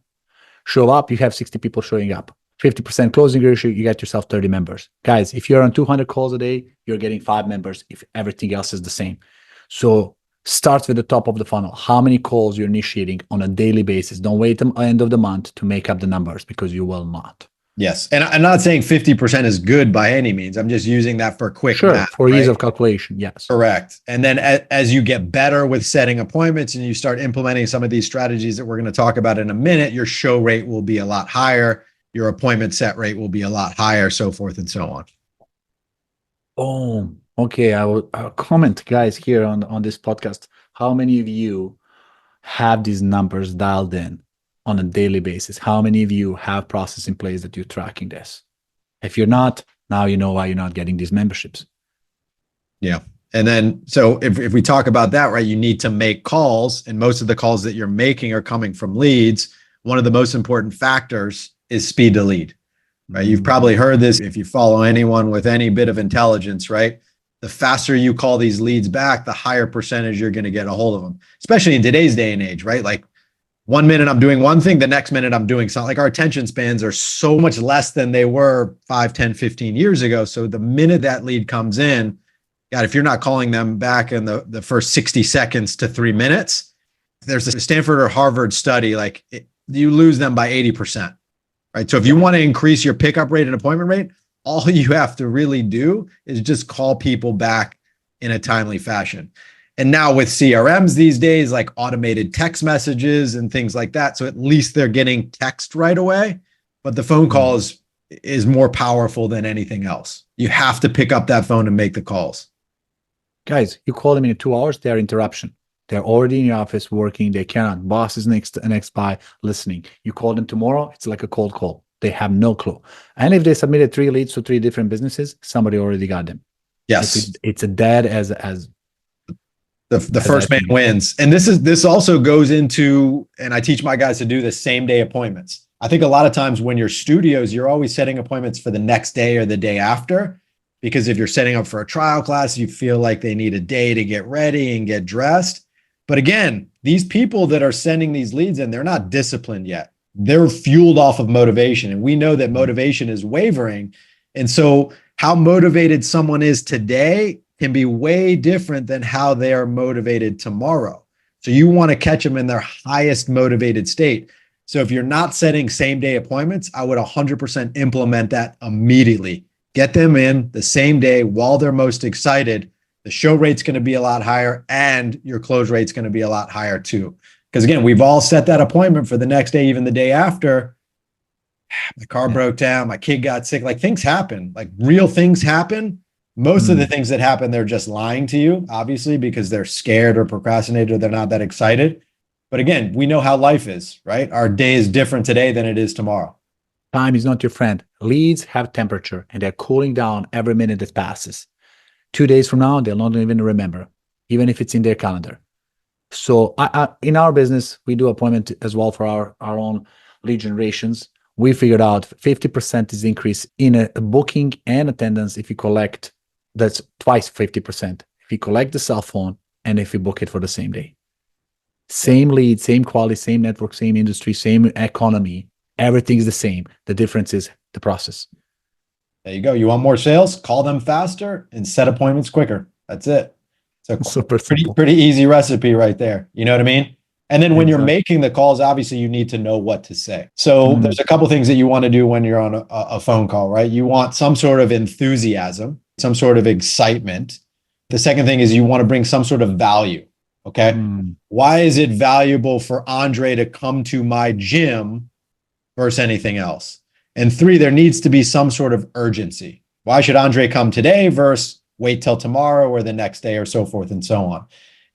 show up, you have 60 people showing up. 50% closing ratio, you get yourself 30 members. Guys, if you're on 200 calls a day, you're getting 5 members if everything else is the same. So start with the top of the funnel. How many calls you're initiating on a daily basis. Don't wait till the end of the month to make up the numbers, because you will not. Yes. And I'm not saying 50% is good by any means. I'm just using that for quick math, for ease of calculation. Yes. Correct. And then as you get better with setting appointments and you start implementing some of these strategies that we're going to talk about in a minute, your show rate will be a lot higher. Your appointment set rate will be a lot higher, so forth and so on. Oh, okay. I'll comment, guys, here on this podcast. How many of you have these numbers dialed in on a daily basis? How many of you have process in place that you're tracking this? If you're not, now you know why you're not getting these memberships. Yeah. And then, so if we talk about that, right, you need to make calls, and most of the calls that you're making are coming from leads. One of the most important factors is speed to lead, right? You've probably heard this if you follow anyone with any bit of intelligence, right? The faster you call these leads back, the higher percentage you're going to get a hold of them, especially in today's day and age, right? Like 1 minute I'm doing one thing, the next minute I'm doing something. Like our attention spans are so much less than they were 5, 10, 15 years ago. So the minute that lead comes in, God, if you're not calling them back in the first 60 seconds to 3 minutes, there's a Stanford or Harvard study, you lose them by 80%, right? So if you want to increase your pickup rate and appointment rate, all you have to really do is just call people back in a timely fashion. And now with CRMs these days, like automated text messages and things like that, so at least they're getting text right away, but the phone call is more powerful than anything else. You have to pick up that phone and make the calls. Guys, you call them in 2 hours, they're interruption. They're already in your office working. They cannot. Boss is next by listening. You call them tomorrow, it's like a cold call. They have no clue. And if they submitted 3 leads to 3 different businesses, somebody already got them. Yes. It's a dead as the first man wins. And this also goes into, and I teach my guys to do the same day appointments. I think a lot of times when you're studios, you're always setting appointments for the next day or the day after, because if you're setting up for a trial class, you feel like they need a day to get ready and get dressed. But again, these people that are sending these leads in, they're not disciplined yet. They're fueled off of motivation. And we know that motivation is wavering. And so how motivated someone is today can be way different than how they are motivated tomorrow. So you want to catch them in their highest motivated state. So if you're not setting same day appointments, I would 100% implement that immediately. Get them in the same day while they're most excited. The show rate's going to be a lot higher, and your close rate's going to be a lot higher too. Because again, we've all set that appointment for the next day, even the day after. My car broke down, my kid got sick. Like, things happen, like real things happen. Most of the things that happen, they're just lying to you, obviously, because they're scared or procrastinated or they're not that excited. But again, we know how life is, right? Our day is different today than it is tomorrow. Time is not your friend. Leads have temperature, and they're cooling down every minute that passes. 2 days from now, they'll not even remember, even if it's in their calendar. So in our business, we do appointment as well for our own lead generations. We figured out 50% is increase in a booking and attendance if you collect. That's twice 50%. If you collect the cell phone and if you book it for the same day. Same lead, same quality, same network, same industry, same economy. Everything's the same. The difference is the process. There you go. You want more sales? Call them faster and set appointments quicker. That's it. So Super simple. pretty easy recipe right there. You know what I mean? And then when you're Exactly. making the calls, obviously you need to know what to say. So there's a couple things that you want to do when you're on a phone call, right? You want some sort of enthusiasm, some sort of excitement. The second thing is you want to bring some sort of value. Okay. Why is it valuable for Andre to come to my gym versus anything else? And three, there needs to be some sort of urgency. Why should Andre come today versus wait till tomorrow or the next day or so forth and so on?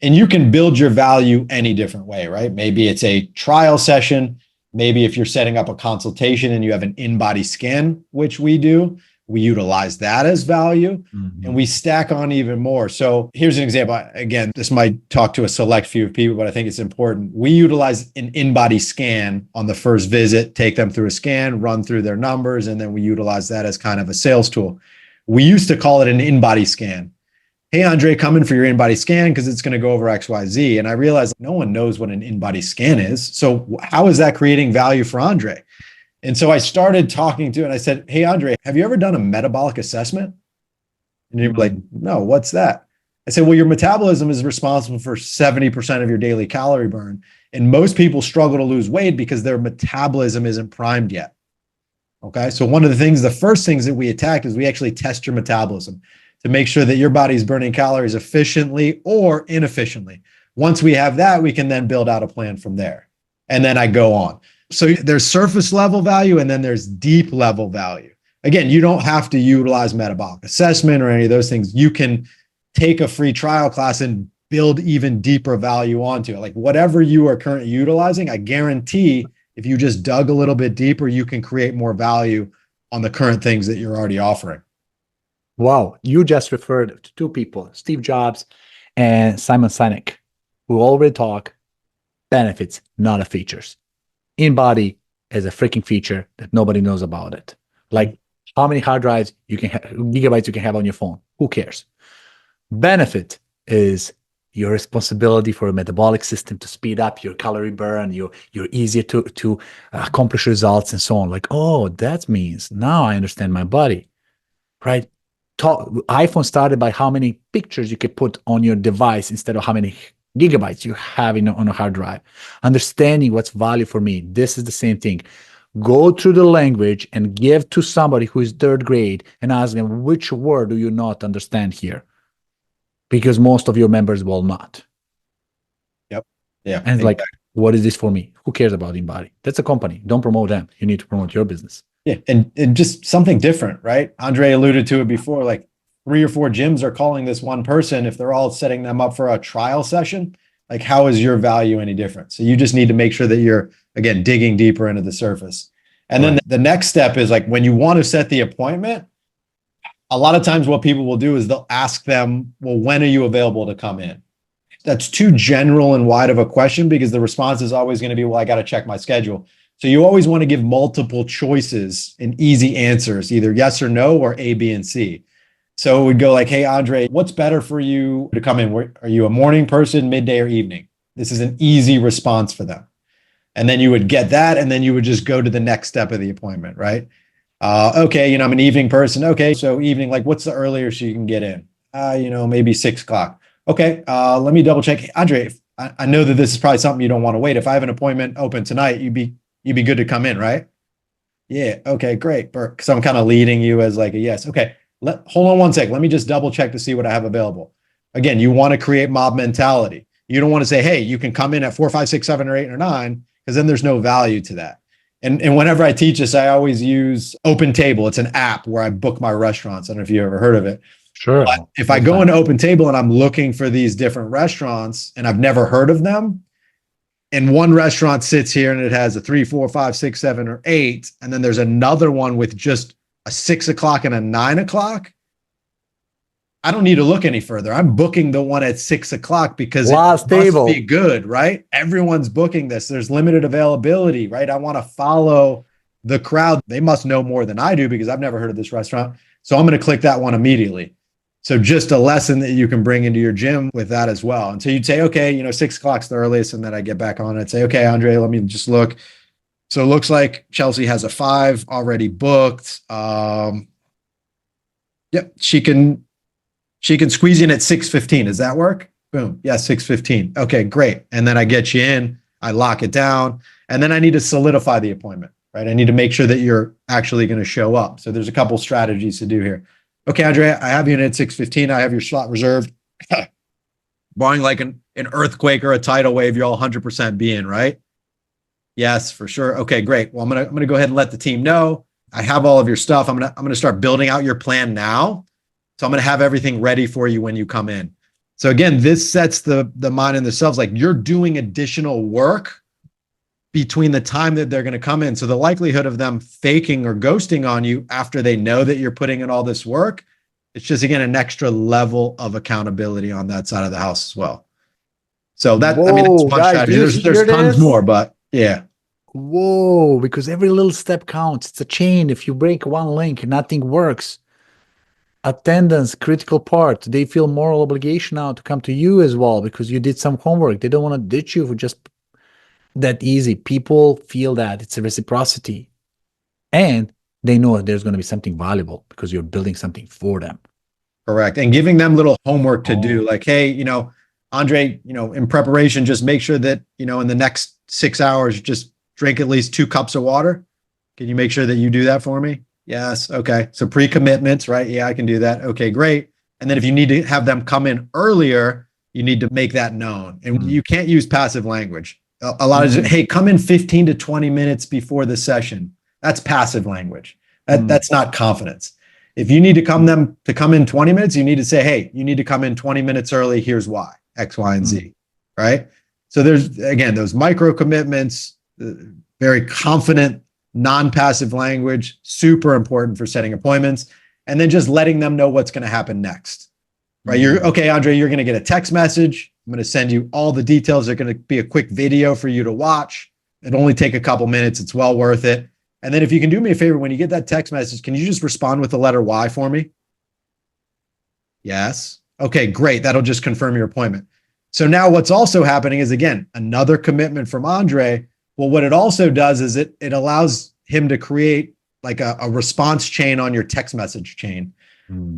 And you can build your value any different way, right? Maybe it's a trial session. Maybe if you're setting up a consultation and you have an in-body scan, which we do, we utilize that as value and we stack on even more. So here's an example. Again, this might talk to a select few of people, but I think it's important. We utilize an in-body scan on the first visit, take them through a scan, run through their numbers, and then we utilize that as kind of a sales tool. We used to call it an in-body scan. Hey, Andre, come in for your in-body scan because it's going to go over X, Y, Z. And I realized no one knows what an in-body scan is. So how is that creating value for Andre? And so I started talking to, and I said, hey, Andre, have you ever done a metabolic assessment? And you'd be like, no, what's that? I said, well, your metabolism is responsible for 70% of your daily calorie burn. And most people struggle to lose weight because their metabolism isn't primed yet. Okay. So one of the things, the first things that we attack is we actually test your metabolism to make sure that your body's burning calories efficiently or inefficiently. Once we have that, we can then build out a plan from there. And then I go on. So there's surface level value and then there's deep level value. Again, you don't have to utilize metabolic assessment or any of those things. You can take a free trial class and build even deeper value onto it. Like whatever you are currently utilizing, I guarantee if you just dug a little bit deeper, you can create more value on the current things that you're already offering. Wow. You just referred to two people, Steve Jobs and Simon Sinek, who already talk benefits, not the features. In-body is a freaking feature that nobody knows about it. Like how many hard drives you can have, gigabytes you can have on your phone. Who cares? Benefit is your responsibility for a metabolic system to speed up your calorie burn. You're easier to accomplish results and so on. Like, oh, that means now I understand my body, right? iPhone started by how many pictures you could put on your device instead of how many gigabytes you have on a hard drive. Understanding what's value for me. This is the same thing. Go through the language and give to somebody who is third grade and ask them, which word do you not understand here? Because most of your members will not. Yep. Yeah. And it's like, what is this for me? Who cares about InBody? That's a company. Don't promote them. You need to promote your business. Yeah. And just something different, right? Andre alluded to it before, like 3 or 4 gyms are calling this one person. If they're all setting them up for a trial session, like how is your value any different? So you just need to make sure that you're, again, digging deeper into the surface. And then the next step is like when you want to set the appointment, a lot of times what people will do is they'll ask them, well, when are you available to come in? That's too general and wide of a question because the response is always going to be, well, I got to check my schedule. So you always want to give multiple choices and easy answers, either yes or no or A, B, and C. So it would go like, hey, Andre, what's better for you to come in? Are you a morning person, midday, or evening? This is an easy response for them. And then you would get that, and then you would just go to the next step of the appointment, right? Okay, I'm an evening person. Okay, so evening, like what's the earliest you can get in? Maybe 6 o'clock. Okay, let me double check. Andre, I know that this is probably something you don't want to wait. If I have an appointment open tonight, you'd be good to come in, right? Yeah, okay, great. Because I'm kind of leading you as like a yes. Okay, hold on one sec. Let me just double check to see what I have available. Again, you want to create mob mentality. You don't want to say, hey, you can come in at 4, 5, 6, 7, or 8, or 9, because then there's no value to that. And whenever I teach this, I always use Open Table. It's an app where I book my restaurants. I don't know if you ever heard of it. Sure. But if I go into Open Table and I'm looking for these different restaurants and I've never heard of them, and one restaurant sits here and it has a 3, 4, 5, 6, 7, or 8, and then there's another one with just a 6 o'clock and a 9 o'clock, I don't need to look any further. I'm booking the one at 6 o'clock because it must be good, right? Everyone's booking this. There's limited availability, right? I want to follow the crowd. They must know more than I do because I've never heard of this restaurant. So I'm going to click that one immediately. So just a lesson that you can bring into your gym with that as well. And so you'd say, okay, 6 o'clock's the earliest. And then I get back on and say, okay, Andre, let me just look. So it looks like Chelsea has a 5 already booked. Yep, she can squeeze in at 6:15. Does that work? Boom. Yeah, 6:15. Okay, great. And then I get you in, I lock it down, and then I need to solidify the appointment, right? I need to make sure that you're actually going to show up. So there's a couple strategies to do here. Okay, Andrea, I have you in at 6:15. I have your slot reserved. Barring like an earthquake or a tidal wave, you'll 100% be in, right? Yes, for sure. Okay, great. Well, I'm gonna go ahead and let the team know. I have all of your stuff. I'm gonna start building out your plan now. So I'm gonna have everything ready for you when you come in. So again, this sets the mind and themselves like you're doing additional work between the time that they're going to come in. So the likelihood of them faking or ghosting on you after they know that you're putting in all this work, it's just, again, an extra level of accountability on that side of the house as well. So that's Whoa, one guys, strategy. do you There's hear tons this? more, but yeah. Whoa, because every little step counts. It's a chain. If you break one link, nothing works. Attendance, critical part. They feel moral obligation now to come to you as well because you did some homework. They don't want to ditch you for just that easy. People feel that it's a reciprocity. And they know there's going to be something valuable because you're building something for them. Correct. And giving them little homework to do, like, hey, Andre, in preparation, just make sure that, in the next 6 hours, just drink at least 2 cups of water. Can you make sure that you do that for me? Yes. Okay. So pre-commitments, right? Yeah, I can do that. Okay, great. And then if you need to have them come in earlier, you need to make that known. And you can't use passive language. A lot of, hey, come in 15 to 20 minutes before the session. That's passive language. That's not confidence. If you need to come in 20 minutes, you need to say, hey, you need to come in 20 minutes early. Here's why, X, Y, and Z, right? So there's, again, those micro commitments, very confident, non-passive language, super important for setting appointments. And then just letting them know what's going to happen next, right? Okay, Andre, you're going to get a text message. I'm going to send you all the details. There's going to be a quick video for you to watch. It'll only take a couple minutes. It's well worth it. And then if you can do me a favor, when you get that text message, can you just respond with the letter Y for me? Yes. Okay, great. That'll just confirm your appointment. So now what's also happening is, again, another commitment from Andre. Well, what it also does is it allows him to create like a response chain on your text message chain.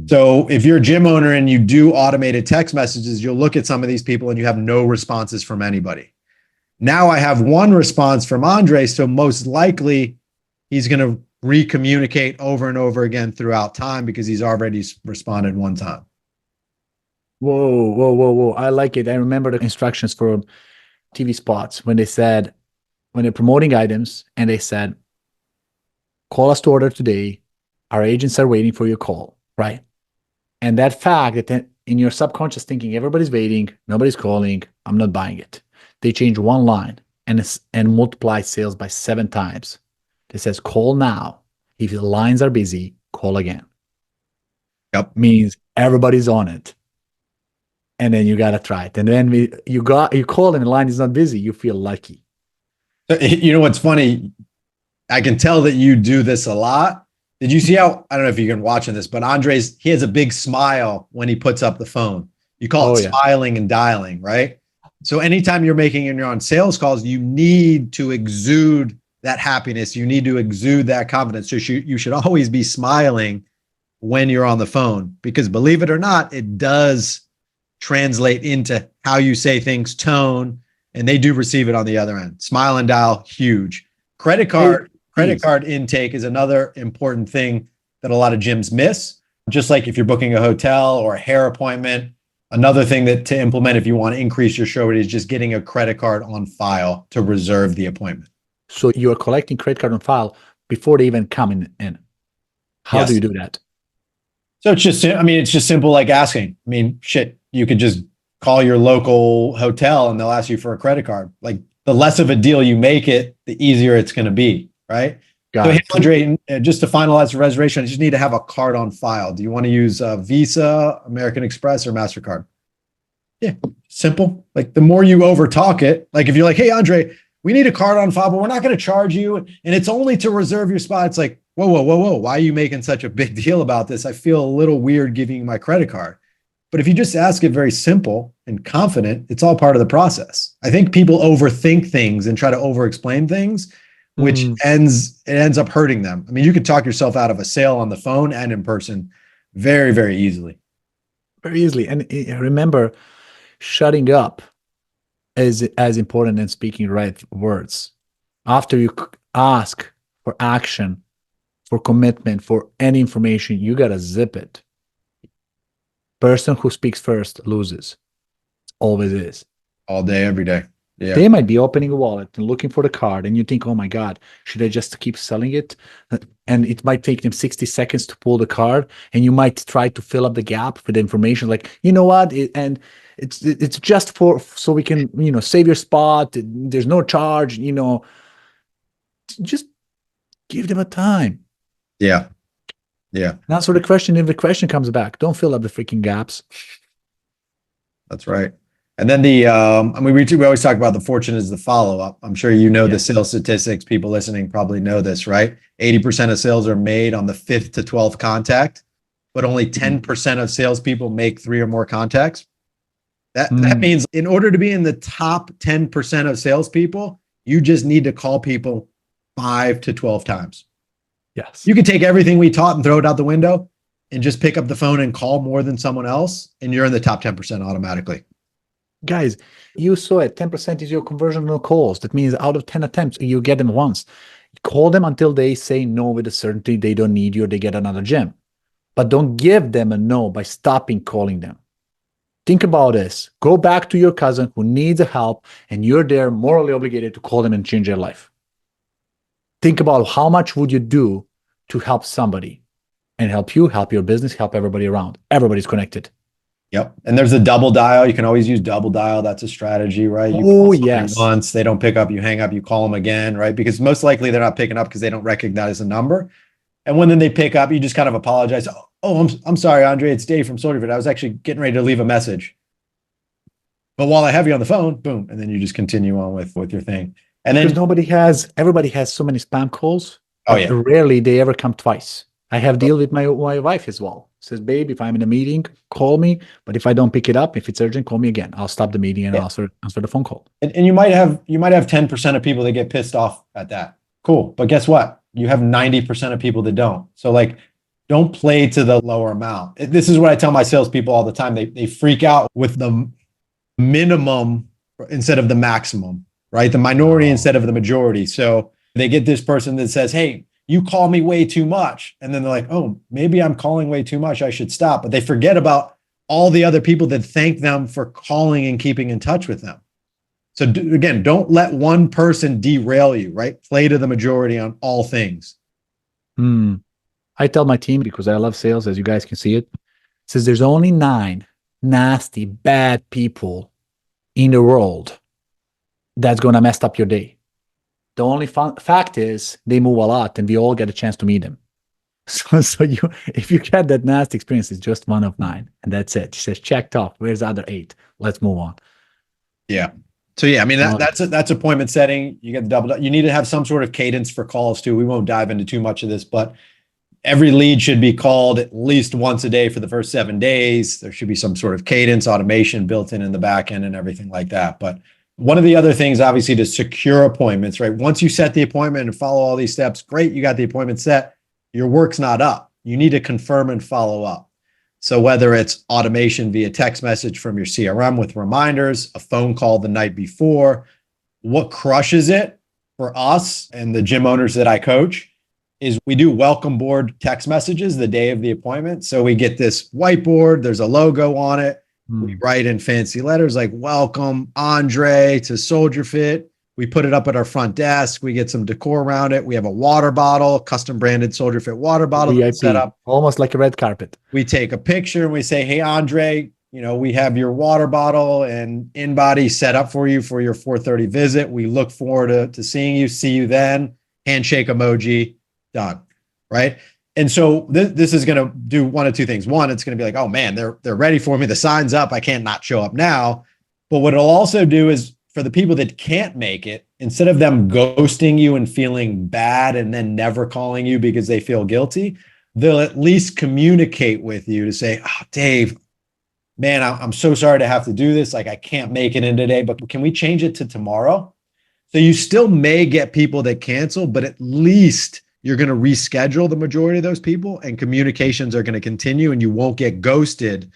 So if you're a gym owner and you do automated text messages, you'll look at some of these people and you have no responses from anybody. Now I have one response from Andre, so most likely he's going to re-communicate over and over again throughout time because he's already responded one time. Whoa, whoa, whoa, whoa. I like it. I remember the instructions for TV spots when they're promoting items and they said, call us to order today. Our agents are waiting for your call, right? And that fact that in your subconscious thinking, everybody's waiting, nobody's calling, I'm not buying it. They change one line and multiply sales by 7 times. It says, call now. If the lines are busy, call again. Yep. Means everybody's on it. And then you got to try it. And then you call and the line is not busy. You feel lucky. You know what's funny? I can tell that you do this a lot. Did you see how, I don't know if you can watch this, but he has a big smile when he puts up the phone. You call it smiling and dialing, right? So anytime you're on sales calls, you need to exude that happiness. You need to exude that confidence. So you should always be smiling when you're on the phone, because believe it or not, it does translate into how you say things, tone, and they do receive it on the other end. Smile and dial, huge. Credit card intake is another important thing that a lot of gyms miss. Just like if you're booking a hotel or a hair appointment, another thing that to implement if you want to increase your show rate is just getting a credit card on file to reserve the appointment. So you're collecting credit card on file before they even come in. How do you do that? So it's just simple like asking. You could just call your local hotel and they'll ask you for a credit card. Like the less of a deal you make it, the easier it's going to be, right? Hey, Andre, just to finalize the reservation, I just need to have a card on file. Do you want to use Visa, American Express, or MasterCard? Yeah, simple. Like the more you over talk it, like if you're like, hey, Andre, we need a card on file, but we're not going to charge you. And it's only to reserve your spot. It's like, whoa, whoa, whoa, whoa, why are you making such a big deal about this? I feel a little weird giving you my credit card. But if you just ask it very simple and confident, it's all part of the process. I think people overthink things and try to over-explain things, which ends up hurting them. I mean, you could talk yourself out of a sale on the phone and in person very, very easily. Very easily. And remember, shutting up is as important as speaking right words. After you ask for action, for commitment, for any information, you got to zip it. Person who speaks first loses. Always is. All day, every day. Yeah. They might be opening a wallet and looking for the card, and you think, oh my God, should I just keep selling it? And it might take them 60 seconds to pull the card, and you might try to fill up the gap with the information, like, you know what? And it's just so we can, save your spot. There's no charge, just give them a time. Yeah. Yeah. And answer the question if the question comes back. Don't fill up the freaking gaps. That's right. And then we always talk about the fortune is the follow-up. I'm sure the sales statistics. People listening probably know this, right? 80% of sales are made on the 5th to 12th contact, but only 10% of salespeople make 3 or more contacts. That means in order to be in the top 10% of salespeople, you just need to call people 5 to 12 times. Yes. You can take everything we taught and throw it out the window and just pick up the phone and call more than someone else, and you're in the top 10% automatically. Guys, you saw it. 10% is your conversion calls. That means out of 10 attempts, you get them once. Call them until they say no with a certainty they don't need you or they get another gem. But don't give them a no by stopping calling them. Think about this. Go back to your cousin who needs help, and you're there morally obligated to call them and change their life. Think about how much would you do to help somebody and help you, help your business, help everybody around. Everybody's connected. Yep. And there's a double dial. You can always use double dial. That's a strategy, right? You call yes. Once they don't pick up, you hang up, you call them again, right? Because most likely they're not picking up because they don't recognize the number. And when then they pick up, you just kind of apologize. Oh, I'm sorry, Andre. It's Dave from Soldier Fit. I was actually getting ready to leave a message. But while I have you on the phone, boom. And then you just continue on with your thing. And then everybody has so many spam calls. Oh yeah. Rarely they ever come twice. I have deal with my wife as well. Says, babe, if I'm in a meeting, call me. But if I don't pick it up, if it's urgent, call me again. I'll stop the meeting and I'll answer the phone call. And you might have 10% of people that get pissed off at that. Cool. But guess what? You have 90% of people that don't. So don't play to the lower amount. This is what I tell my salespeople all the time. They freak out with the minimum instead of the maximum, right? The minority instead of the majority. So they get this person that says, hey, you call me way too much. And then they're like, oh, maybe I'm calling way too much. I should stop. But they forget about all the other people that thank them for calling and keeping in touch with them. So again, don't let one person derail you, right? Play to the majority on all things. I tell my team, because I love sales, as you guys can see it, says there's only 9 nasty, bad people in the world that's going to mess up your day. The only fact is they move a lot and we all get a chance to meet them. So if you get that nasty experience, it's just 1 of 9 and that's it. She says, checked off. Where's the other 8? Let's move on. Yeah. So yeah, I mean, that's appointment setting. You get the double. You need to have some sort of cadence for calls too. We won't dive into too much of this, but every lead should be called at least once a day for the first 7 days. There should be some sort of cadence, automation built in the back end and everything like that. But one of the other things, obviously, to secure appointments, right? Once you set the appointment and follow all these steps, great, you got the appointment set. Your work's not up. You need to confirm and follow up. So whether it's automation via text message from your CRM with reminders, a phone call the night before, what crushes it for us and the gym owners that I coach is we do welcome board text messages the day of the appointment. So we get this whiteboard, there's a logo on it. We write in fancy letters like welcome Andre to Soldier Fit. We put it up at our front desk. We get some decor around it. We have a water bottle, custom branded Soldier Fit water bottle VIP, set up. Almost like a red carpet. We take a picture and we say, hey, Andre, we have your water bottle and InBody set up for you for your 4:30 visit. We look forward to seeing you. See you then. Handshake emoji. Done. Right. And so this is going to do one of two things. One, it's going to be like, oh man, they're ready for me. The sign's up. I can't not show up now. But what it'll also do is for the people that can't make it, instead of them ghosting you and feeling bad and then never calling you because they feel guilty, they'll at least communicate with you to say, oh, Dave, man, I'm so sorry to have to do this. Like, I can't make it in today, but can we change it to tomorrow? So you still may get people that cancel, but at least you're going to reschedule the majority of those people, and communications are going to continue, and you won't get ghosted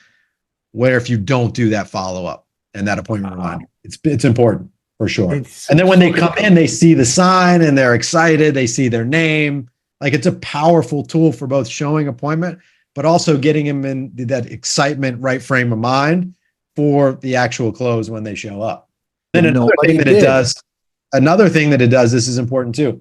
where if you don't do that follow-up and that appointment reminder. It's important for sure. And then when they come in, they see the sign and they're excited. They see their name. Like, it's a powerful tool for both showing appointment, but also getting them in that excitement, right frame of mind for the actual close when they show up. Then another thing that it does, this is important too.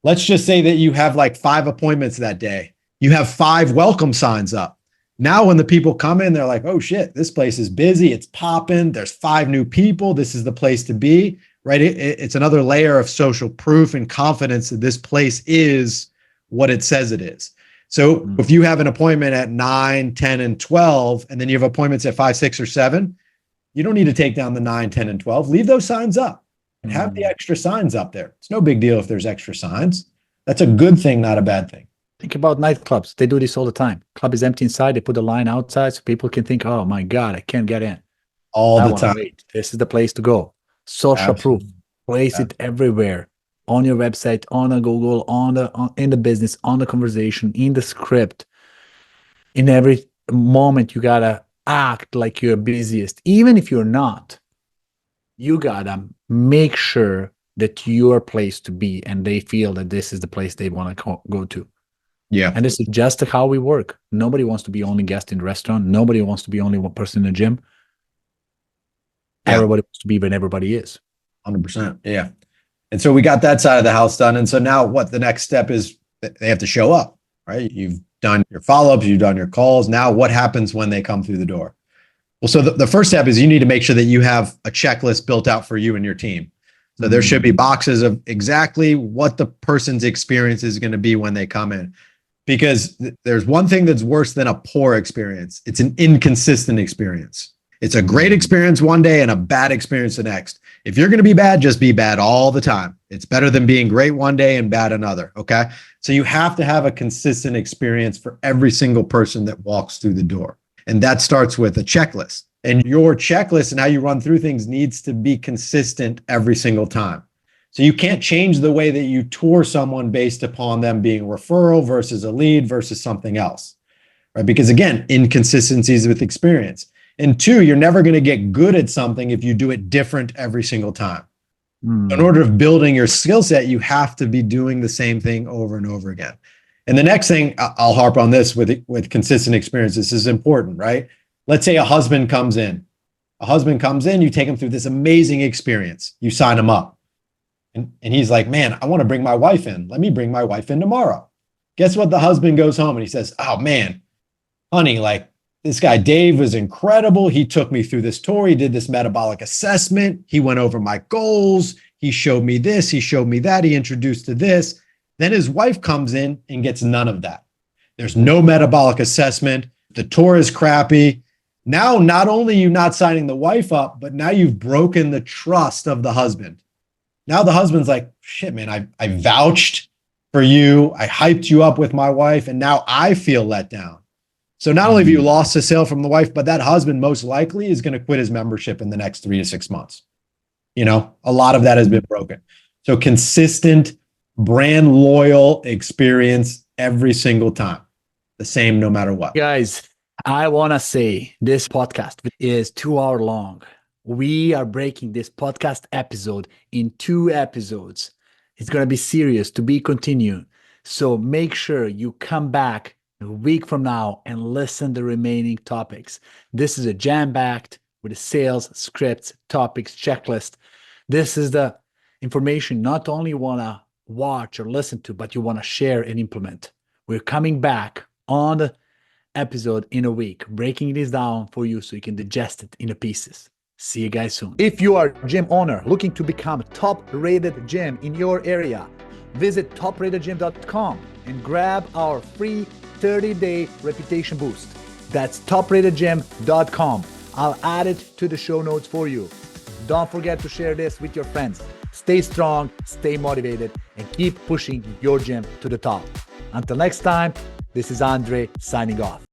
Let's just say that you have like 5 appointments that day. You have 5 welcome signs up. Now, when the people come in, they're like, oh shit, this place is busy. It's popping. There's 5 new people. This is the place to be, right? It's another layer of social proof and confidence that this place is what it says it is. So if you have an appointment at 9, 10, and 12, and then you have appointments at 5, 6, or 7, you don't need to take down the 9, 10, and 12. Leave those signs up and have the extra signs up there. It's no big deal if there's extra signs. That's a good thing, not a bad thing. Think about nightclubs. They do this all the time. Club is empty inside. They put a line outside so people can think, oh my God, I can't get in. All the time. Wait. This is the place to go. Social proof. Place it everywhere. On your website, on a Google, in the business, on the conversation, in the script. In every moment, you gotta act like you're busiest. Even if you're not, you gotta make sure that you're a place to be and they feel that this is the place they want to go to. Yeah. And this is just how we work. Nobody wants to be only guest in the restaurant. Nobody wants to be only one person in the gym. Yeah. Everybody wants to be when everybody is. 100%. Yeah. And so we got that side of the house done. And so now what the next step is, they have to show up, right? You've done your follow-ups, you've done your calls. Now what happens when they come through the door? Well, so the first step is you need to make sure that you have a checklist built out for you and your team. So there should be boxes of exactly what the person's experience is going to be when they come in. Because there's one thing that's worse than a poor experience. It's an inconsistent experience. It's a great experience one day and a bad experience the next. If you're going to be bad, just be bad all the time. It's better than being great one day and bad another. Okay. So you have to have a consistent experience for every single person that walks through the door. And that starts with a checklist. And your checklist and how you run through things needs to be consistent every single time. So you can't change the way that you tour someone based upon them being a referral versus a lead versus something else, right? Because again, inconsistencies with experience. And 2, you're never going to get good at something if you do it different every single time. In order of building your skill set, you have to be doing the same thing over and over again. And the next thing, I'll harp on this with consistent experience. This is important, right? Let's say a husband comes in. You take him through this amazing experience. You sign him up. And he's like, man, I want to bring my wife in. Let me bring my wife in tomorrow. Guess what? The husband goes home and he says, oh man, honey, like this guy Dave was incredible. He took me through this tour. He did this metabolic assessment. He went over my goals. He showed me this. He showed me that. He introduced to this. Then his wife comes in and gets none of that. There's no metabolic assessment. The tour is crappy. Now, not only are you not signing the wife up, but now you've broken the trust of the husband. Now the husband's like, shit, man, I vouched for you. I hyped you up with my wife, and now I feel let down. So not only have you lost a sale from the wife, but that husband most likely is going to quit his membership in the next 3 to 6 months. You know, a lot of that has been broken. So consistent, brand loyal experience every single time. The same no matter what. Guys, I want to say this podcast is 2 hours long. We are breaking this podcast episode in 2 episodes. It's going to be serious, to be continued. So make sure you come back a week from now and listen to the remaining topics. This is a jam-packed with the sales, scripts, topics, checklist. This is the information not only you want to watch or listen to, but you want to share and implement. We're coming back on the episode in a week, breaking this down for you so you can digest it in pieces. See you guys soon. If you are a gym owner looking to become a top-rated gym in your area, visit topratedgym.com and grab our free 30-day reputation boost. That's topratedgym.com. I'll add it to the show notes for you. Don't forget to share this with your friends. Stay strong, stay motivated, and keep pushing your gym to the top. Until next time, this is Andre signing off.